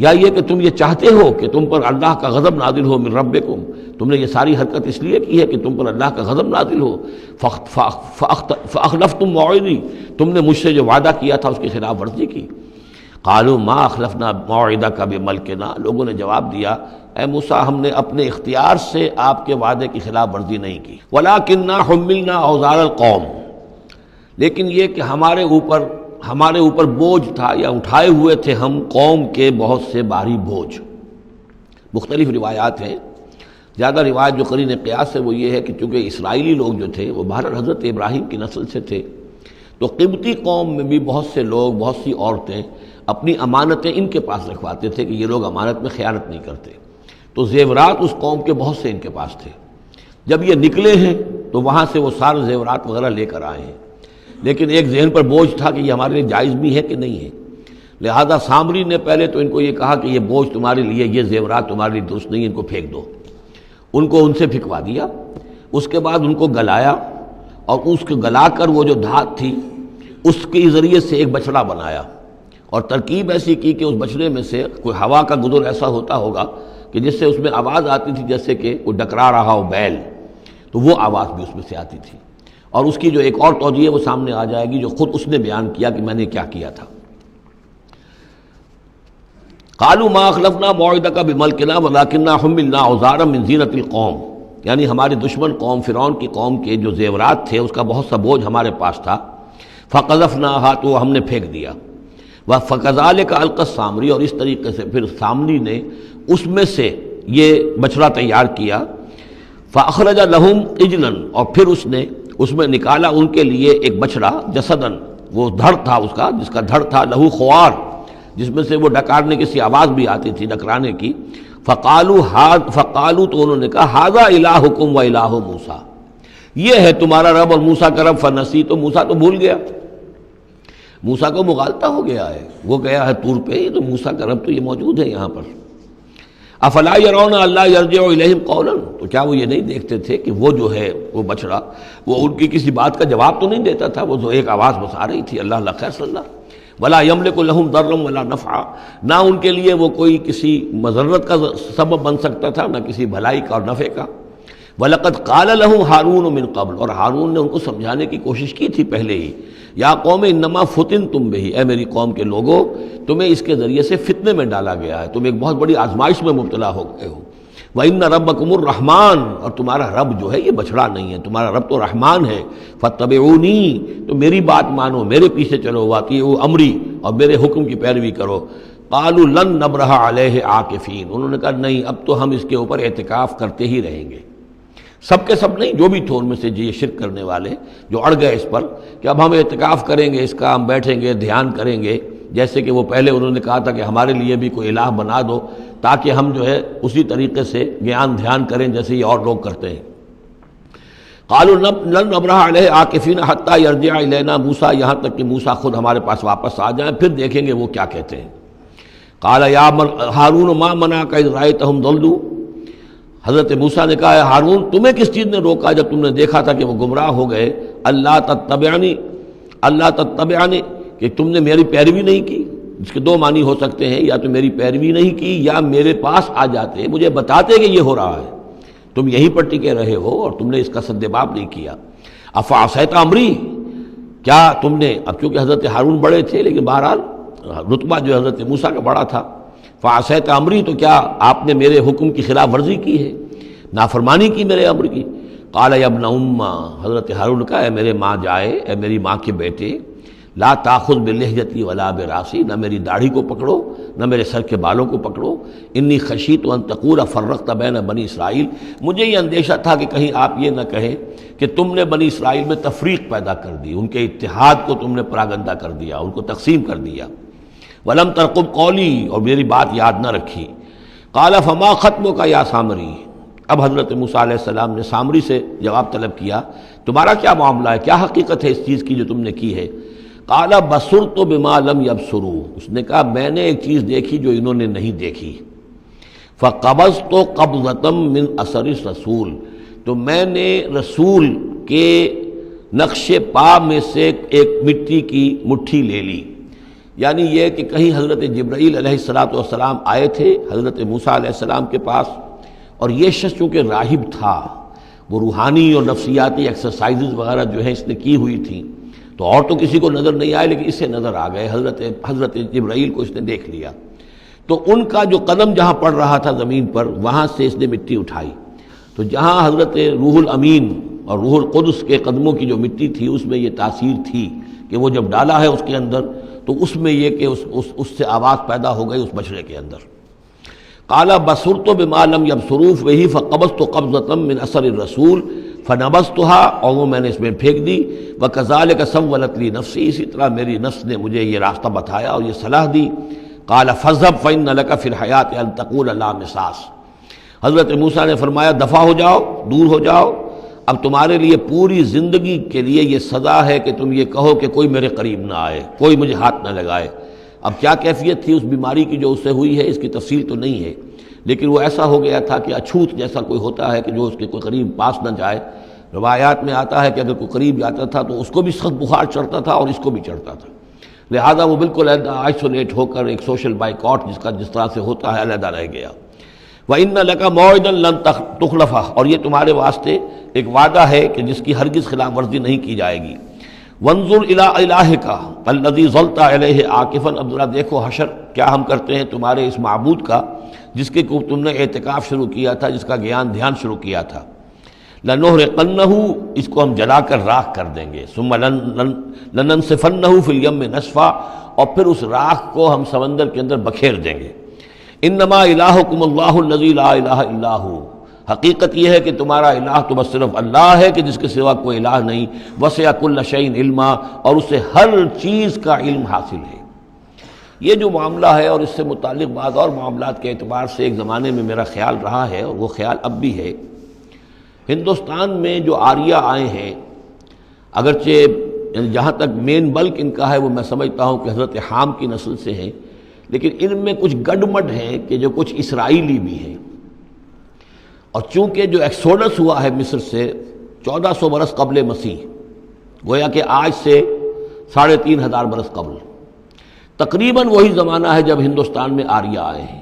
یا یہ کہ تم یہ چاہتے ہو کہ تم پر اللہ کا غضب نازل ہو من ربکم، تم نے یہ ساری حرکت اس لیے کی ہے کہ تم پر اللہ کا غضب نازل ہو۔ فاخلفتم موعدی، تم نے مجھ سے جو وعدہ کیا تھا اس کی خلاف ورزی کی۔ قالوا ما اخلفنا موعدک بملکنا، لوگوں نے جواب دیا اے موسیٰ ہم نے اپنے اختیار سے آپ کے وعدے کی خلاف ورزی نہیں کی، ولکننا حملنا اوزار القوم، لیکن یہ کہ ہمارے اوپر بوجھ تھا یا اٹھائے ہوئے تھے ہم قوم کے بہت سے بھاری بوجھ۔ مختلف روایات ہیں، زیادہ روایت جو قرین قیاس ہے وہ یہ ہے کہ چونکہ اسرائیلی لوگ جو تھے وہ بہرحال حضرت ابراہیم کی نسل سے تھے، تو قبطی قوم میں بھی بہت سے لوگ، بہت سی عورتیں اپنی امانتیں ان کے پاس رکھواتے تھے کہ یہ لوگ امانت میں خیانت نہیں کرتے، تو زیورات اس قوم کے بہت سے ان کے پاس تھے۔ جب یہ نکلے ہیں تو وہاں سے وہ سارے زیورات وغیرہ لے کر آئے ہیں، لیکن ایک ذہن پر بوجھ تھا کہ یہ ہمارے لیے جائز بھی ہے کہ نہیں ہے، لہذا سامری نے پہلے تو ان کو یہ کہا کہ یہ بوجھ تمہارے لیے، یہ زیورات تمہارے لیے درست نہیں، ان کو پھینک دو، ان کو ان سے پھینکوا دیا۔ اس کے بعد ان کو گلایا، اور اس کو گلا کر وہ جو دھات تھی اس کے ذریعے سے ایک بچڑا بنایا، اور ترکیب ایسی کی کہ اس بچڑے میں سے کوئی ہوا کا گزر ایسا ہوتا ہوگا کہ جس سے اس میں آواز آتی تھی جیسے کہ کوئی ڈکرا رہا ہو بیل، تو وہ آواز بھی اس میں سے آتی تھی۔ اور اس کی جو ایک اور توجیہ وہ سامنے آ جائے گی جو خود اس نے بیان کیا کہ میں نے کیا کیا تھا۔ قالوا ما اخلفنا موعدک بملکنا ولکننا حملنا اوزارا من زینۃ القوم، یعنی ہمارے دشمن قوم فرعون کی قوم کے جو زیورات تھے اس کا بہت سا بوجھ ہمارے پاس تھا، فقذفناها، تو ہم نے پھینک دیا، فکذالک القی السامری، اور اس طریقے سے پھر سامری نے اس میں سے یہ بچڑا تیار کیا، فاخرج لهم عجلا، اور پھر اس نے اس میں نکالا ان کے لیے ایک بچڑا، جسدن، وہ دھڑ تھا اس کا، جس کا دھڑ تھا، لہو خوار، جس میں سے وہ ڈکارنے کی سی آواز بھی آتی تھی، ڈکرانے کی، فقالوا، تو انہوں نے کہا ھذا الہکم و الہ موسیٰ، یہ ہے تمہارا رب اور موسیٰ کا رب، فنسی، تو موسیٰ تو بھول گیا، موسیٰ کو مغالطہ ہو گیا ہے، وہ گیا ہے طور پہ، تو موسیٰ کا رب تو یہ موجود ہے یہاں پر۔ افلا یرون الا یرجع الیہم قولا، تو کیا وہ یہ نہیں دیکھتے تھے کہ وہ جو ہے وہ بچڑا وہ ان کی کسی بات کا جواب تو نہیں دیتا تھا، وہ تو ایک آواز بس آ رہی تھی، اللہ اللہ خیر صلی اللہ، ولا یملک لهم ضرا ولا نفعا، نہ ان کے لیے وہ کوئی کسی مضرت کا سبب بن سکتا تھا، نہ کسی بھلائی کا اور نفع کا۔ وَلَقَدْ قَالَ لَهُمْ هَارُونُ مِنْ قَبْلُ، اور ہارون نے ان کو سمجھانے کی کوشش کی تھی پہلے ہی، یا قوم انما فتنتم بہ، اے میری قوم کے لوگو تمہیں اس کے ذریعے سے فتنے میں ڈالا گیا ہے، تم ایک بہت بڑی آزمائش میں مبتلا ہو گئے ہو۔ وَإِنَّ رَبَّكُمُ الرَّحْمَٰنُ، اور تمہارا رب جو ہے یہ بچڑا نہیں ہے، تمہارا رب تو رحمان ہے، فَاتَّبِعُونِی، تو میری بات مانو، میرے پیچھے چلو، وَأَطِیعُوا أَمْرِی، اور میرے حکم کی پیروی کرو۔ قَالُوا لَن نَّبْرَحَ عَلَیْهِ عَاکِفِینَ، انہوں نے کہا نہیں اب تو ہم اس کے اوپر اعتکاف کرتے ہی رہیں گے۔ سب کے سب نہیں، جو بھی تھے ان میں سے یہ شرک کرنے والے جو اڑ گئے اس پر کہ اب ہم اعتکاف کریں گے، اس کا ہم بیٹھیں گے، دھیان کریں گے، جیسے کہ وہ پہلے انہوں نے کہا تھا کہ ہمارے لیے بھی کوئی الہ بنا دو تاکہ ہم جو ہے اسی طریقے سے گیان دھیان کریں جیسے یہ اور لوگ کرتے ہیں۔ قالوا لن نبرح علیہ عاکفین حتی یرجع الینا موسیٰ، یہاں تک کہ موسیٰ خود ہمارے پاس واپس آ جائیں، پھر دیکھیں گے وہ کیا کہتے ہیں۔ قال یا ہارون ما منعک اذ رأیتہم ضلوا، حضرت موسیٰ نے کہا ہارون تمہیں کس چیز نے روکا جب تم نے دیکھا تھا کہ وہ گمراہ ہو گئے، اللہ تتبعنی، کہ تم نے میری پیروی نہیں کی، جس کے دو معنی ہو سکتے ہیں، یا تو میری پیروی نہیں کی یا میرے پاس آ جاتے مجھے بتاتے کہ یہ ہو رہا ہے، تم یہیں پر ٹکے رہے ہو اور تم نے اس کا سدباب نہیں کیا۔ افعصیت امری، کیا تم نے، اب چونکہ حضرت ہارون بڑے تھے لیکن بہرحال رتبہ جو حضرت موسیٰ کا بڑا تھا، فعصیت امری، تو کیا آپ نے میرے حکم کی خلاف ورزی کی ہے، نافرمانی کی میرے امر کی۔ قال یا ابن امہ، حضرت ہارون نے کہا اے میرے ماں جائے، اے میری ماں کے بیٹے، لا تاخذ بلحیتی ولا براسی، نہ میری داڑھی کو پکڑو نہ میرے سر کے بالوں کو پکڑو، انی خشیت ان تقول فرقت بین بنی اسرائیل، مجھے یہ اندیشہ تھا کہ کہیں آپ یہ نہ کہیں کہ تم نے بنی اسرائیل میں تفریق پیدا کر دی، ان کے اتحاد کو تم نے پراگندہ کر دیا، ان کو تقسیم کر دیا۔ ولم ترقب قولی، اور میری بات یاد نہ رکھی۔ قال فما خطبک یا سامری، اب حضرت موسیٰ علیہ السلام نے سامری سے جواب طلب کیا تمہارا کیا معاملہ ہے، کیا حقیقت ہے اس چیز کی جو تم نے کی ہے۔ قال بصرت بما لم یبصروا، اس نے کہا میں نے ایک چیز دیکھی جو انہوں نے نہیں دیکھی۔ فقبضت قبضۃ من اثر الرسول، تو میں نے رسول کے نقش پا میں سے ایک مٹی کی مٹھی لے لی، یعنی یہ کہ کہیں حضرت جبرائیل علیہ السلام آئے تھے حضرت موسیٰ علیہ السلام کے پاس، اور یہ شخص چونکہ راہب تھا، وہ روحانی اور نفسیاتی ایکسرسائزز وغیرہ جو ہیں اس نے کی ہوئی تھیں، تو اور تو کسی کو نظر نہیں آئے، لیکن اسے نظر آ گئے، حضرت جبرائیل کو اس نے دیکھ لیا۔ تو ان کا جو قدم جہاں پڑ رہا تھا زمین پر، وہاں سے اس نے مٹی اٹھائی، تو جہاں حضرت روح الامین اور روح القدس کے قدموں کی جو مٹی تھی اس میں یہ تاثیر تھی کہ وہ جب ڈالا ہے اس کے اندر تو اس میں یہ کہ اس سے آواز پیدا ہو گئی اس بچڑے کے اندر۔ قال بصرت بما لم يبصروا به فقبضت قبضة من اثر الرسول فنبذتها، اور وہ میں نے اس میں پھینک دی۔ وكذلك سولت لي نفسي، اسی طرح میری نفس نے مجھے یہ راستہ بتایا اور یہ صلاح دی۔ قال فاذهب فإن لك في الحياة أن تقول لا مساس، حضرت موسیٰ نے فرمایا دفع ہو جاؤ، دور ہو جاؤ، اب تمہارے لیے پوری زندگی کے لیے یہ سزا ہے کہ تم یہ کہو کہ کوئی میرے قریب نہ آئے، کوئی مجھے ہاتھ نہ لگائے۔ اب کیا کیفیت تھی اس بیماری کی جو اس سے ہوئی ہے، اس کی تفصیل تو نہیں ہے، لیکن وہ ایسا ہو گیا تھا کہ اچھوت جیسا کوئی ہوتا ہے کہ جو اس کے کوئی قریب پاس نہ جائے۔ روایات میں آتا ہے کہ اگر کوئی قریب جاتا تھا تو اس کو بھی سخت بخار چڑھتا تھا اور اس کو بھی چڑھتا تھا، لہذا وہ بالکل آئسولیٹ ہو کر ایک سوشل بائیکاٹ جس طرح سے ہوتا ہے علیحدہ رہ گیا۔ وَإِنَّ لَكَ مَوْعِدًا لَن تُخْلَفَهُ، اور یہ تمہارے واسطے ایک وعدہ ہے کہ جس کی ہرگز خلاف ورزی نہیں کی جائے گی۔ وَانظُرْ إِلَىٰ إِلَٰهِكَ الَّذِي ظَلْتَ عَلَيْهِ عَاكِفًا، اب ذرا دیکھو حشر کیا ہم کرتے ہیں تمہارے اس معبود کا جس کے کو تم نے اعتکاف شروع کیا تھا، جس کا دھیان شروع کیا تھا۔ لَنُحْرِقَنَّهُ، اس کو ہم جلا کر راکھ کر دیں گے۔ ثُمَّ لَنَنسِفَنَّهُ فِي الْيَمِّ نَسْفًا، اور پھر اس راکھ کو ہم سمندر کے اندر بکھیر دیں گے۔ انما الہکم اللہ الذی لا الہ الا ہو، حقیقت یہ ہے کہ تمہارا الہ تو بس صرف اللہ ہے کہ جس کے سوا کوئی الہ نہیں۔ وسع کل شیء علما، اور اسے ہر چیز کا علم حاصل ہے۔ یہ جو معاملہ ہے اور اس سے متعلق بعض اور معاملات کے اعتبار سے ایک زمانے میں میرا خیال رہا ہے اور وہ خیال اب بھی ہے، ہندوستان میں جو آریہ آئے ہیں، اگرچہ جہاں تک مین بلک ان کا ہے وہ میں سمجھتا ہوں کہ حضرت حام کی نسل سے ہیں، لیکن ان میں کچھ گڈمڈ ہیں کہ جو کچھ اسرائیلی بھی ہیں، اور چونکہ جو ایکسوڈس ہوا ہے مصر سے 1400 برس قبل مسیح، گویا کہ آج سے 3500 برس قبل، تقریباً وہی زمانہ ہے جب ہندوستان میں آریہ آئے ہیں۔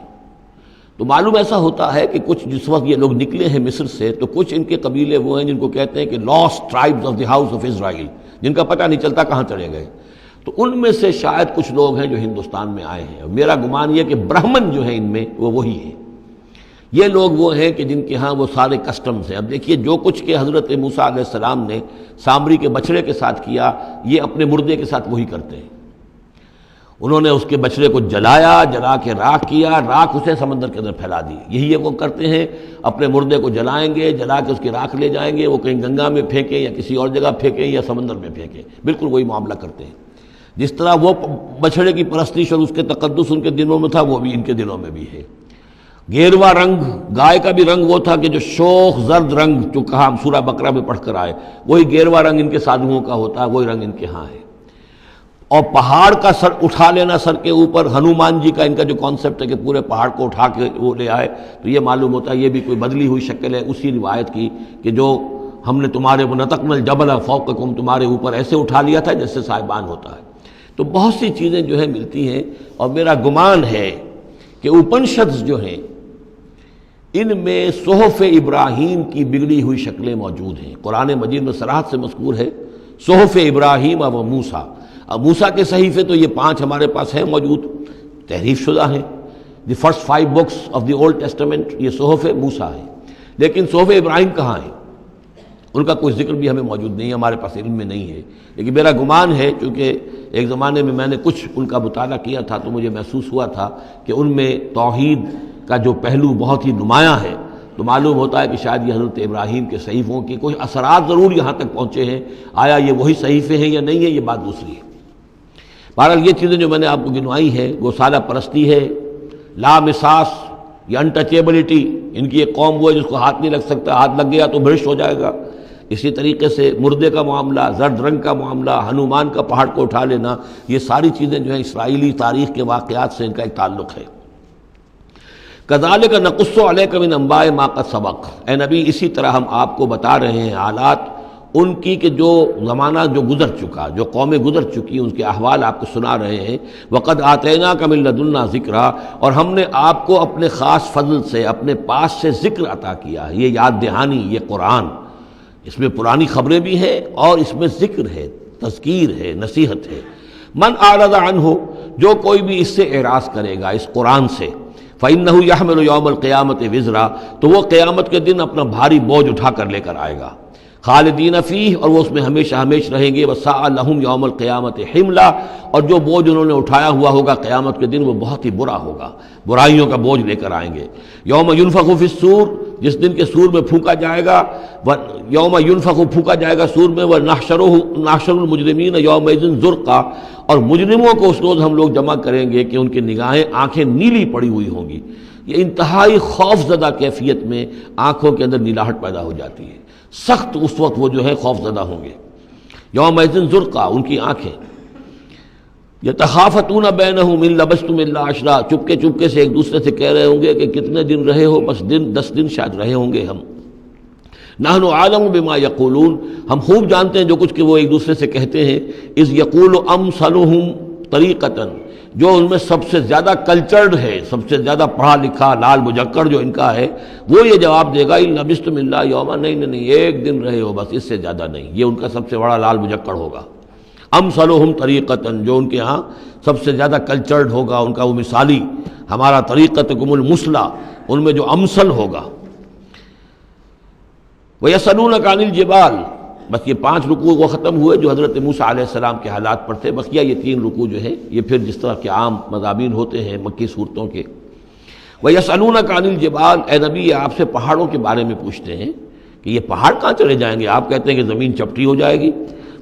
تو معلوم ایسا ہوتا ہے کہ کچھ جس وقت یہ لوگ نکلے ہیں مصر سے تو کچھ ان کے قبیلے وہ ہیں جن کو کہتے ہیں کہ last tribes of the house of Israel, جن کا پتہ نہیں چلتا کہاں چلے گئے۔ تو ان میں سے شاید کچھ لوگ ہیں جو ہندوستان میں آئے ہیں، اور میرا گمان یہ کہ برہمن جو ہیں ان میں وہ وہی ہیں۔ یہ لوگ وہ ہیں کہ جن کے ہاں وہ سارے کسٹمز ہیں۔ اب دیکھیے جو کچھ کہ حضرت موسیٰ علیہ السلام نے سامری کے بچڑے کے ساتھ کیا، یہ اپنے مردے کے ساتھ وہی کرتے ہیں۔ انہوں نے اس کے بچڑے کو جلایا، جلا کے راکھ کیا، راکھ اسے سمندر کے اندر پھیلا دی۔ یہی وہ کرتے ہیں، اپنے مردے کو جلائیں گے، جلا کے اس کی راکھ لے جائیں گے، وہ کہیں گنگا میں پھینکیں یا کسی اور جگہ پھینکیں یا سمندر میں پھینکیں، بالکل وہی معاملہ کرتے ہیں۔ جس طرح وہ بچڑے کی پرستش اور اس کے تقدس ان کے دلوں میں تھا، وہ بھی ان کے دلوں میں بھی ہے۔ گیروا رنگ، گائے کا بھی رنگ وہ تھا کہ جو شوخ زرد رنگ جو کہا ہم سورہ بقرہ میں پڑھ کر آئے، وہی گیروا رنگ ان کے سادھوؤں کا ہوتا ہے، وہی رنگ ان کے ہاں ہے۔ اور پہاڑ کا سر اٹھا لینا سر کے اوپر، ہنومان جی کا ان کا جو کانسیپٹ ہے کہ پورے پہاڑ کو اٹھا کے وہ لے آئے، تو یہ معلوم ہوتا ہے یہ بھی کوئی بدلی ہوئی شکل ہے اسی روایت کی کہ جو ہم نے تمہارے نَتَقْنَا الْجَبَلَ فَوْقَكُمْ، تمہارے اوپر ایسے اٹھا لیا تھا جیسے صاحبان ہوتا ہے۔ تو بہت سی چیزیں جو ہیں ملتی ہیں، اور میرا گمان ہے کہ اپنشدز جو ہیں ان میں صحف ابراہیم کی بگڑی ہوئی شکلیں موجود ہیں۔ قرآن مجید میں صراحت سے مذکور ہے صحف ابراہیم و موسیٰ۔ اب موسیٰ کے صحیفے تو یہ 5 ہمارے پاس ہیں موجود، تحریف شدہ ہیں، the first 5 books of the old testament یہ صحف موسیٰ ہے، لیکن صحف ابراہیم کہاں ہیں؟ ان کا کوئی ذکر بھی ہمیں موجود نہیں ہے، ہمارے پاس علم میں نہیں ہے۔ لیکن میرا گمان ہے، چونکہ ایک زمانے میں نے کچھ ان کا مطالعہ کیا تھا تو مجھے محسوس ہوا تھا کہ ان میں توحید کا جو پہلو بہت ہی نمایاں ہے، تو معلوم ہوتا ہے کہ شاید یہ حضرت ابراہیم کے صحیفوں کے کچھ اثرات ضرور یہاں تک پہنچے ہیں۔ آیا یہ وہی صحیفے ہیں یا نہیں ہے، یہ بات دوسری ہے۔ بہرحال یہ چیزیں جو میں نے آپ کو گنوائی ہیں، گوسالہ پرستی ہے، لا مساس یا انٹچیبلٹی، ان کی ایک قوم وہ ہے جس کو ہاتھ نہیں لگ سکتا، ہاتھ لگ گیا تو بھرشٹ ہو جائے گا۔ اسی طریقے سے مردے کا معاملہ، زرد رنگ کا معاملہ، ہنومان کا پہاڑ کو اٹھا لینا، یہ ساری چیزیں جو ہیں اسرائیلی تاریخ کے واقعات سے ان کا ایک تعلق ہے۔ کذالک نقص علیک من انباء ما قد سبق، اے نبی اسی طرح ہم آپ کو بتا رہے ہیں حالات ان کی کہ جو زمانہ جو گزر چکا، جو قومیں گزر چکی، ان کے احوال آپ کو سنا رہے ہیں۔ وقد آتیناک من لدنا ذکرا، اور ہم نے آپ کو اپنے خاص فضل سے، اپنے پاس سے ذکر عطا کیا ہے۔ یہ یاد دہانی، یہ قرآن، اس میں پرانی خبریں بھی ہیں اور اس میں ذکر ہے، تذکیر ہے، نصیحت ہے۔ من اعرض عنہ، جو کوئی بھی اس سے اعراض کرے گا، اس قرآن سے، فإنہ یحمل یوم القیامت وزرا، تو وہ قیامت کے دن اپنا بھاری بوجھ اٹھا کر لے کر آئے گا، خالدین فیہ، اور وہ اس میں ہمیشہ ہمیشہ رہیں گے، وساء لہم یوم القیامت حملا، اور جو بوجھ انہوں نے اٹھایا ہوا ہوگا قیامت کے دن وہ بہت ہی برا ہوگا، برائیوں کا بوجھ لے کر آئیں گے۔ یوم ینفخ فی الصور، جس دن کے سور میں پھونکا جائے گا، یوم ینفخ، پھونکا جائے گا سور میں، ونحشر المجرمین یومئذ زرقا، اور مجرموں کو اس روز ہم لوگ جمع کریں گے کہ ان کی نگاہیں، آنکھیں نیلی پڑی ہوئی ہوں گی۔ یہ انتہائی خوف زدہ کیفیت میں آنکھوں کے اندر نیلاہٹ پیدا ہو جاتی ہے، سخت اس وقت وہ جو ہے خوف زدہ ہوں گے۔ یومئذ زرقا، ان کی آنکھیں۔ یتخافتون بینہم ان لبثتم الا عشرا، چپکے چپکے سے ایک دوسرے سے کہہ رہے ہوں گے کہ کتنے دن رہے ہو، بس 10 دن شاید رہے ہوں گے ہم۔ نحن عالم بما یقولون، ہم خوب جانتے ہیں جو کچھ کہ وہ ایک دوسرے سے کہتے ہیں۔ اذ یقول امثلہم طریقۃ، جو ان میں سب سے زیادہ کلچرڈ ہے، سب سے زیادہ پڑھا لکھا لال مجکر جو ان کا ہے، وہ یہ جواب دے گا ان لبثتم الا یوما، نہیں ایک دن رہے ہو بس، اس سے زیادہ نہیں۔ یہ ان کا سب سے بڑا لال مجکر ہوگا۔ امثلہم طریقۃ، جو ان کے ہاں سب سے زیادہ کلچرڈ ہوگا، ان کا وہ مثالی، ہمارا طریقتکم المثلی، ان میں جو امثل ہوگا۔ وَيَسْأَلُونَكَ عَنِ الْجِبَالِ، بس یہ 5 رکوع وہ ختم ہوئے جو حضرت موسیٰ علیہ السلام کے حالات پر تھے۔ بقیہ یہ 3 رکوع جو ہیں یہ پھر جس طرح کے عام مضامین ہوتے ہیں مکی صورتوں کے۔ وَيَسْأَلُونَكَ عَنِ الْجِبَالِ، اے نبی یہ آپ سے پہاڑوں کے بارے میں پوچھتے ہیں کہ یہ پہاڑ کہاں چلے جائیں گے، آپ کہتے ہیں کہ زمین چپٹی ہو جائے گی۔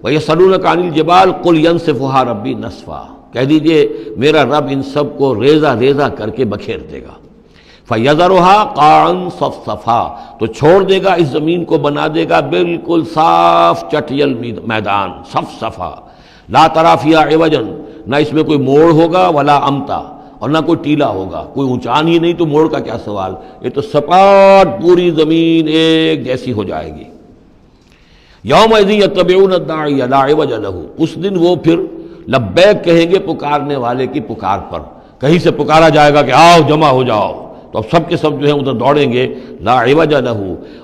وَيَسْأَلُونَكَ عَنِ الْجِبَالِ قُلْ يَنسِفُهَا رَبِّي نَسْفًا، کہہ دیجئے میرا رب ان سب کو ریزہ ریزہ کر کے بکھیر دے گا۔ فَيَذَرُهَا قَاعًا صَفْصَفًا، تو چھوڑ دے گا اس زمین کو، بنا دے گا بالکل صاف چٹیل میدان، صفصفا، لا تری فیہا عوجا، نہ اس میں کوئی موڑ ہوگا، ولا امتا، اور نہ کوئی ٹیلا ہوگا، کوئی اونچان ہی نہیں تو موڑ کا کیا سوال، یہ تو سپاٹ پوری زمین ایک جیسی ہو جائے گی۔ یومئذ یتبعون الداعی لا عوج لہ، اس دن وہ پھر لبیک کہیں گے پکارنے والے کی پکار پر، کہیں سے پکارا جائے گا کہ آؤ جمع ہو جاؤ، تو اب سب کے سب جو ہیں ادھر دوڑیں گے۔ لا عوج لہ،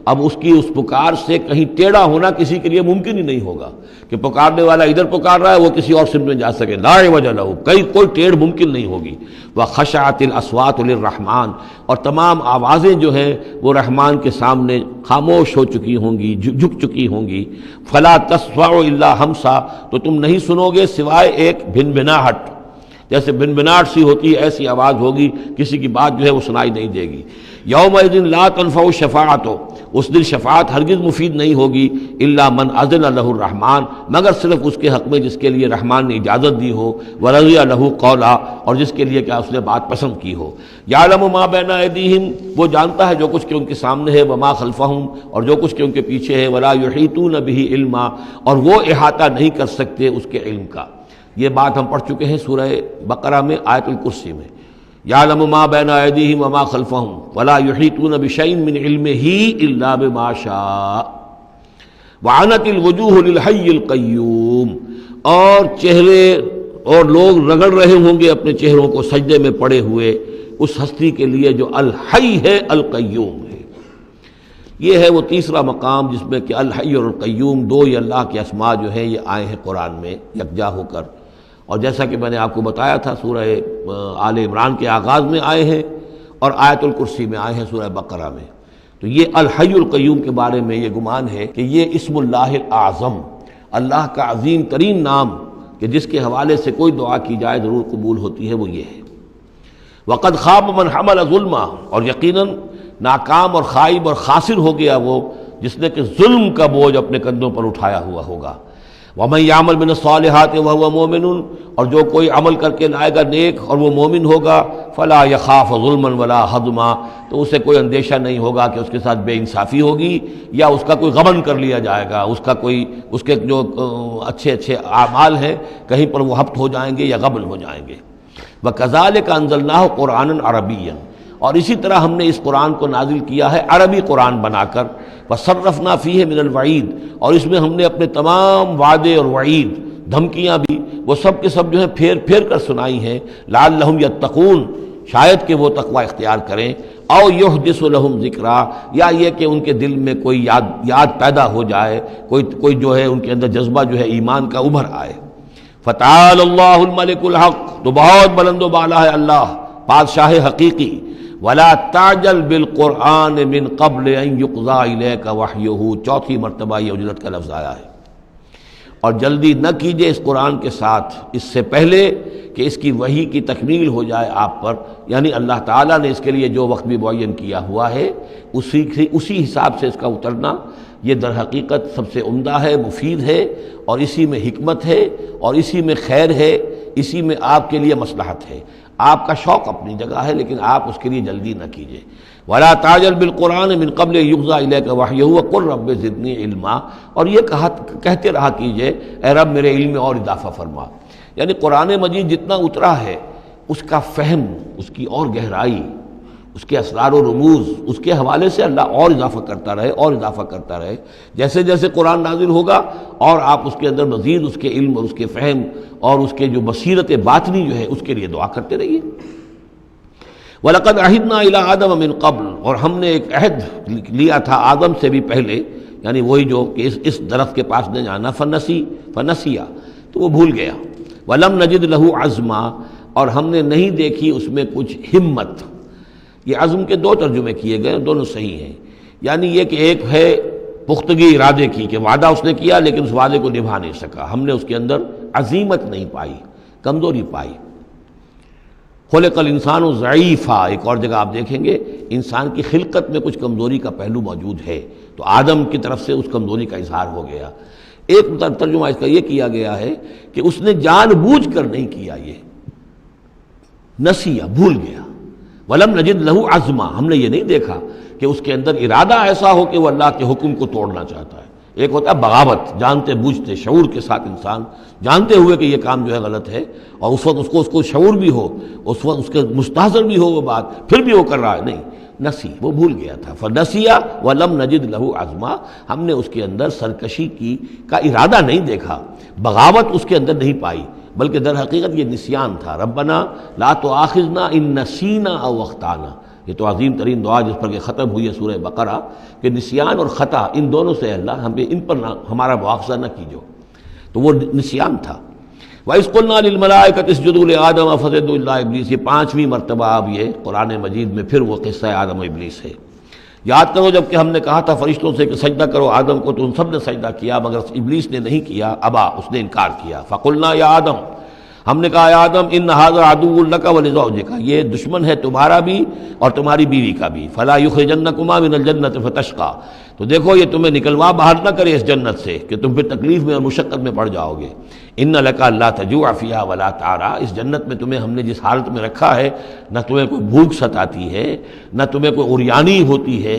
اب اس کی اس پکار سے کہیں ٹیڑھا ہونا کسی کے لیے ممکن ہی نہیں ہوگا کہ پکارنے والا ادھر پکار رہا ہے وہ کسی اور سمت میں جا سکے، لا عوج لہ، کوئی ٹیڑھ ممکن نہیں ہوگی۔ وخشعت الاصوات للرحمن، اور تمام آوازیں جو ہیں وہ رحمان کے سامنے خاموش ہو چکی ہوں گی، جھک چکی ہوں گی۔ فلا تسمع الا ہمسا، تو تم نہیں سنو گے سوائے ایک بھنبھناہٹ، جیسے بھنبھناہٹ سی ہوتی ہے ایسی آواز ہوگی، کسی کی بات جو ہے وہ سنائی نہیں دے گی۔ یومئذ لا تنفع الشفاعۃ، اس دن شفاعت ہرگز مفید نہیں ہوگی، الا من اذن لہ الرحمن، مگر صرف اس کے حق میں جس کے لیے رحمان نے اجازت دی ہو، ورضی لہ قولا، اور جس کے لیے کیا اس نے بات پسند کی ہو۔ یعلم ما بین ایدیہم، وہ جانتا ہے جو کچھ کہ ان کے سامنے ہے، وما خلفہم، اور جو کچھ کہ ان کے پیچھے ہے، ولا یحیطون بہ علما، اور وہ احاطہ نہیں کر سکتے اس کے علم کا۔ یہ بات ہم پڑھ چکے ہیں سورہ بقرہ میں، آیت الکرسی میں۔ یعلم ما بین ایدیہم وما خلفہم ولا یحیطون بشیء من علمہ الا بما شاء وعنت الوجوہ للحی القیوم، اور چہرے اور لوگ رگڑ رہے ہوں گے اپنے چہروں کو سجدے میں پڑے ہوئے اس ہستی کے لیے جو الحی ہے، القیوم ہے۔ یہ ہے وہ تیسرا مقام جس میں کہ الحی اور القیوم دو ہی اللہ کے اسماء جو ہیں یہ آئے ہیں قرآن میں یکجا ہو کر، اور جیسا کہ میں نے آپ کو بتایا تھا سورہ آل عمران کے آغاز میں آئے ہیں اور آیت الکرسی میں آئے ہیں سورہ بقرہ میں۔ تو یہ الحی القیوم کے بارے میں یہ گمان ہے کہ یہ اسم اللہ الاعظم، اللہ کا عظیم ترین نام کہ جس کے حوالے سے کوئی دعا کی جائے ضرور قبول ہوتی ہے، وہ یہ ہے۔ وقد خاب من حمل ظلما، اور یقیناً ناکام اور خائب اور خاسر ہو گیا وہ جس نے کہ ظلم کا بوجھ اپنے کندھوں پر اٹھایا ہوا ہوگا۔ وَمَن يَعْمَلْ مِنَ الصَّالِحَاتِ وَهُوَ مُؤْمِنٌ، اور جو کوئی عمل کر کے لائے گا نیک اور وہ مومن ہوگا، فَلَا يَخَافُ ظُلْمًا وَلَا حَظْمًا، تو اسے کوئی اندیشہ نہیں ہوگا کہ اس کے ساتھ بے انصافی ہوگی یا اس کا کوئی غبن کر لیا جائے گا، اس کے جو اچھے اعمال ہیں کہیں پر وہ ہفت ہو جائیں گے یا غبن ہو جائیں گے۔ وَكَذَلِكَ أَنزَلْنَاهُ قُرْآنًا عَرَبِيًّا، اور اسی طرح ہم نے اس قرآن کو نازل کیا ہے عربی قرآن بنا کر۔ وَصَرَّفْنَا فِيهِ مِنَ الْوَعِيدِ، اور اس میں ہم نے اپنے تمام وعدے اور وعید، دھمکیاں بھی، وہ سب کے سب جو ہیں پھیر پھیر کر سنائی ہیں، لعلہم یتقون، شاید کہ وہ تقوی اختیار کریں۔ او یحدث لہم ذکرا، یا یہ کہ ان کے دل میں کوئی یاد پیدا ہو جائے، کوئی جو ہے ان کے اندر جذبہ جو ہے ایمان کا ابھر آئے۔ فتعال اللہ الملک الحق، تو بہت بلند و بالا ہے اللہ بادشاہ حقیقی۔ ولا تعجل بالقرآن من قبل ان یقضى الیک وحیہ، چوتھی مرتبہ یہ اجرت کا لفظ آیا ہے۔ اور جلدی نہ کیجئے اس قرآن کے ساتھ اس سے پہلے کہ اس کی وحی کی تکمیل ہو جائے آپ پر، یعنی اللہ تعالیٰ نے اس کے لیے جو وقت بھی معین کیا ہوا ہے اسی حساب سے اس کا اترنا یہ در حقیقت سب سے عمدہ ہے، مفید ہے، اور اسی میں حکمت ہے، اور اسی میں خیر ہے، اسی میں آپ کے لیے مصلحت ہے۔ آپ کا شوق اپنی جگہ ہے لیکن آپ اس کے لیے جلدی نہ کیجئے۔ ولا تعجل بالقرآن من قبل یقضى الیک وحیہ وقل رب زدنی علما، اور یہ کہتے رہا کیجئے اے رب میرے علم میں اور اضافہ فرما۔ یعنی قرآن مجید جتنا اترا ہے اس کا فہم، اس کی اور گہرائی، اس کے اسرار و رموز، اس کے حوالے سے اللہ اور اضافہ کرتا رہے اور اضافہ کرتا رہے۔ جیسے جیسے قرآن نازل ہوگا اور آپ اس کے اندر مزید اس کے علم اور اس کے فہم اور اس کے جو بصیرت باطنی جو ہے اس کے لیے دعا کرتے رہیے۔ وَلَقَدْ عَهِدْنَا إِلَىٰ آدَمَ مِن قَبْلُ، اور ہم نے ایک عہد لیا تھا آدم سے بھی پہلے، یعنی وہی جو کہ اس درخت کے پاس نہ جانا، فنسیا، تو وہ بھول گیا۔ وَلَمْ نَجِدْ لَهُ عَزْمًا، اور ہم نے نہیں دیکھی اس میں کچھ ہمت۔ یہ عزم کے دو ترجمے کیے گئے، دونوں صحیح ہیں۔ یعنی یہ کہ ایک ہے پختگی ارادے کی کہ وعدہ اس نے کیا لیکن اس وعدے کو نبھا نہیں سکا، ہم نے اس کے اندر عزیمت نہیں پائی، کمزوری پائی۔ خلق الانسان ضعیفا، ایک اور جگہ آپ دیکھیں گے انسان کی خلقت میں کچھ کمزوری کا پہلو موجود ہے، تو آدم کی طرف سے اس کمزوری کا اظہار ہو گیا۔ ایک ترجمہ اس کا یہ کیا گیا ہے کہ اس نے جان بوجھ کر نہیں کیا، یہ نسیہ، بھول گیا۔ وَلَمْ نَجِدْ لَهُ عَزْمًا، ہم نے یہ نہیں دیکھا کہ اس کے اندر ارادہ ایسا ہو کہ وہ اللہ کے حکم کو توڑنا چاہتا ہے۔ ایک ہوتا ہے بغاوت، جانتے بوجھتے شعور کے ساتھ انسان جانتے ہوئے کہ یہ کام جو ہے غلط ہے، اور اس وقت اس کو شعور بھی ہو، اس وقت اس کے مستحضر بھی ہو وہ بات، پھر بھی وہ کر رہا ہے، نہیں، نسی، وہ بھول گیا تھا۔ فنسیا وَلَمْ نَجِدْ لَهُ عَزْمًا، ہم نے اس کے اندر سرکشی کا ارادہ نہیں دیکھا، بغاوت اس کے اندر نہیں پائی، بلکہ در حقیقت یہ نسیان تھا۔ ربنا لا تؤاخذنا ان نسینا او اخطانا، یہ تو عظیم ترین دعا جس پر کہ ختم ہوئی ہے سورہ بقرہ، کہ نسیان اور خطا ان دونوں سے اللہ ہمیں ان پر ہمارا مواخذہ نہ کیجو، تو وہ نسیان تھا۔ وَإِذْ قُلْنَا لِلْمَلَائِكَةِ اسْجُدُوا لِآدَمَ فَسَجَدُوا إِلَّا إِبْلِيسَ، یہ پانچویں مرتبہ اب یہ قرآن مجید میں پھر وہ قصہ آدم و ابلیس ہے۔ یاد کرو جب کہ ہم نے کہا تھا فرشتوں سے کہ سجدہ کرو آدم کو، تو ان سب نے سجدہ کیا مگر ابلیس نے نہیں کیا، ابا، اس نے انکار کیا۔ فَقُلْنَا يَا آدَمَ، ہم نے کہا آدم ان ھذا عدو لک ولزوجک، یہ دشمن ہے تمہارا بھی اور تمہاری بیوی کا بھی، فلا یخرجنکما من الجنۃ فتشقى، تو دیکھو یہ تمہیں نکلوا باہر نہ کرے اس جنت سے کہ تم پھر تکلیف میں اور مشقت میں پڑ جاؤ گے۔ ان لک الا تجوع فیھا ولا تعرى، اس جنت میں تمہیں ہم نے جس حالت میں رکھا ہے نہ تمہیں کوئی بھوک ستاتی ہے نہ تمہیں کوئی عریانی ہوتی ہے،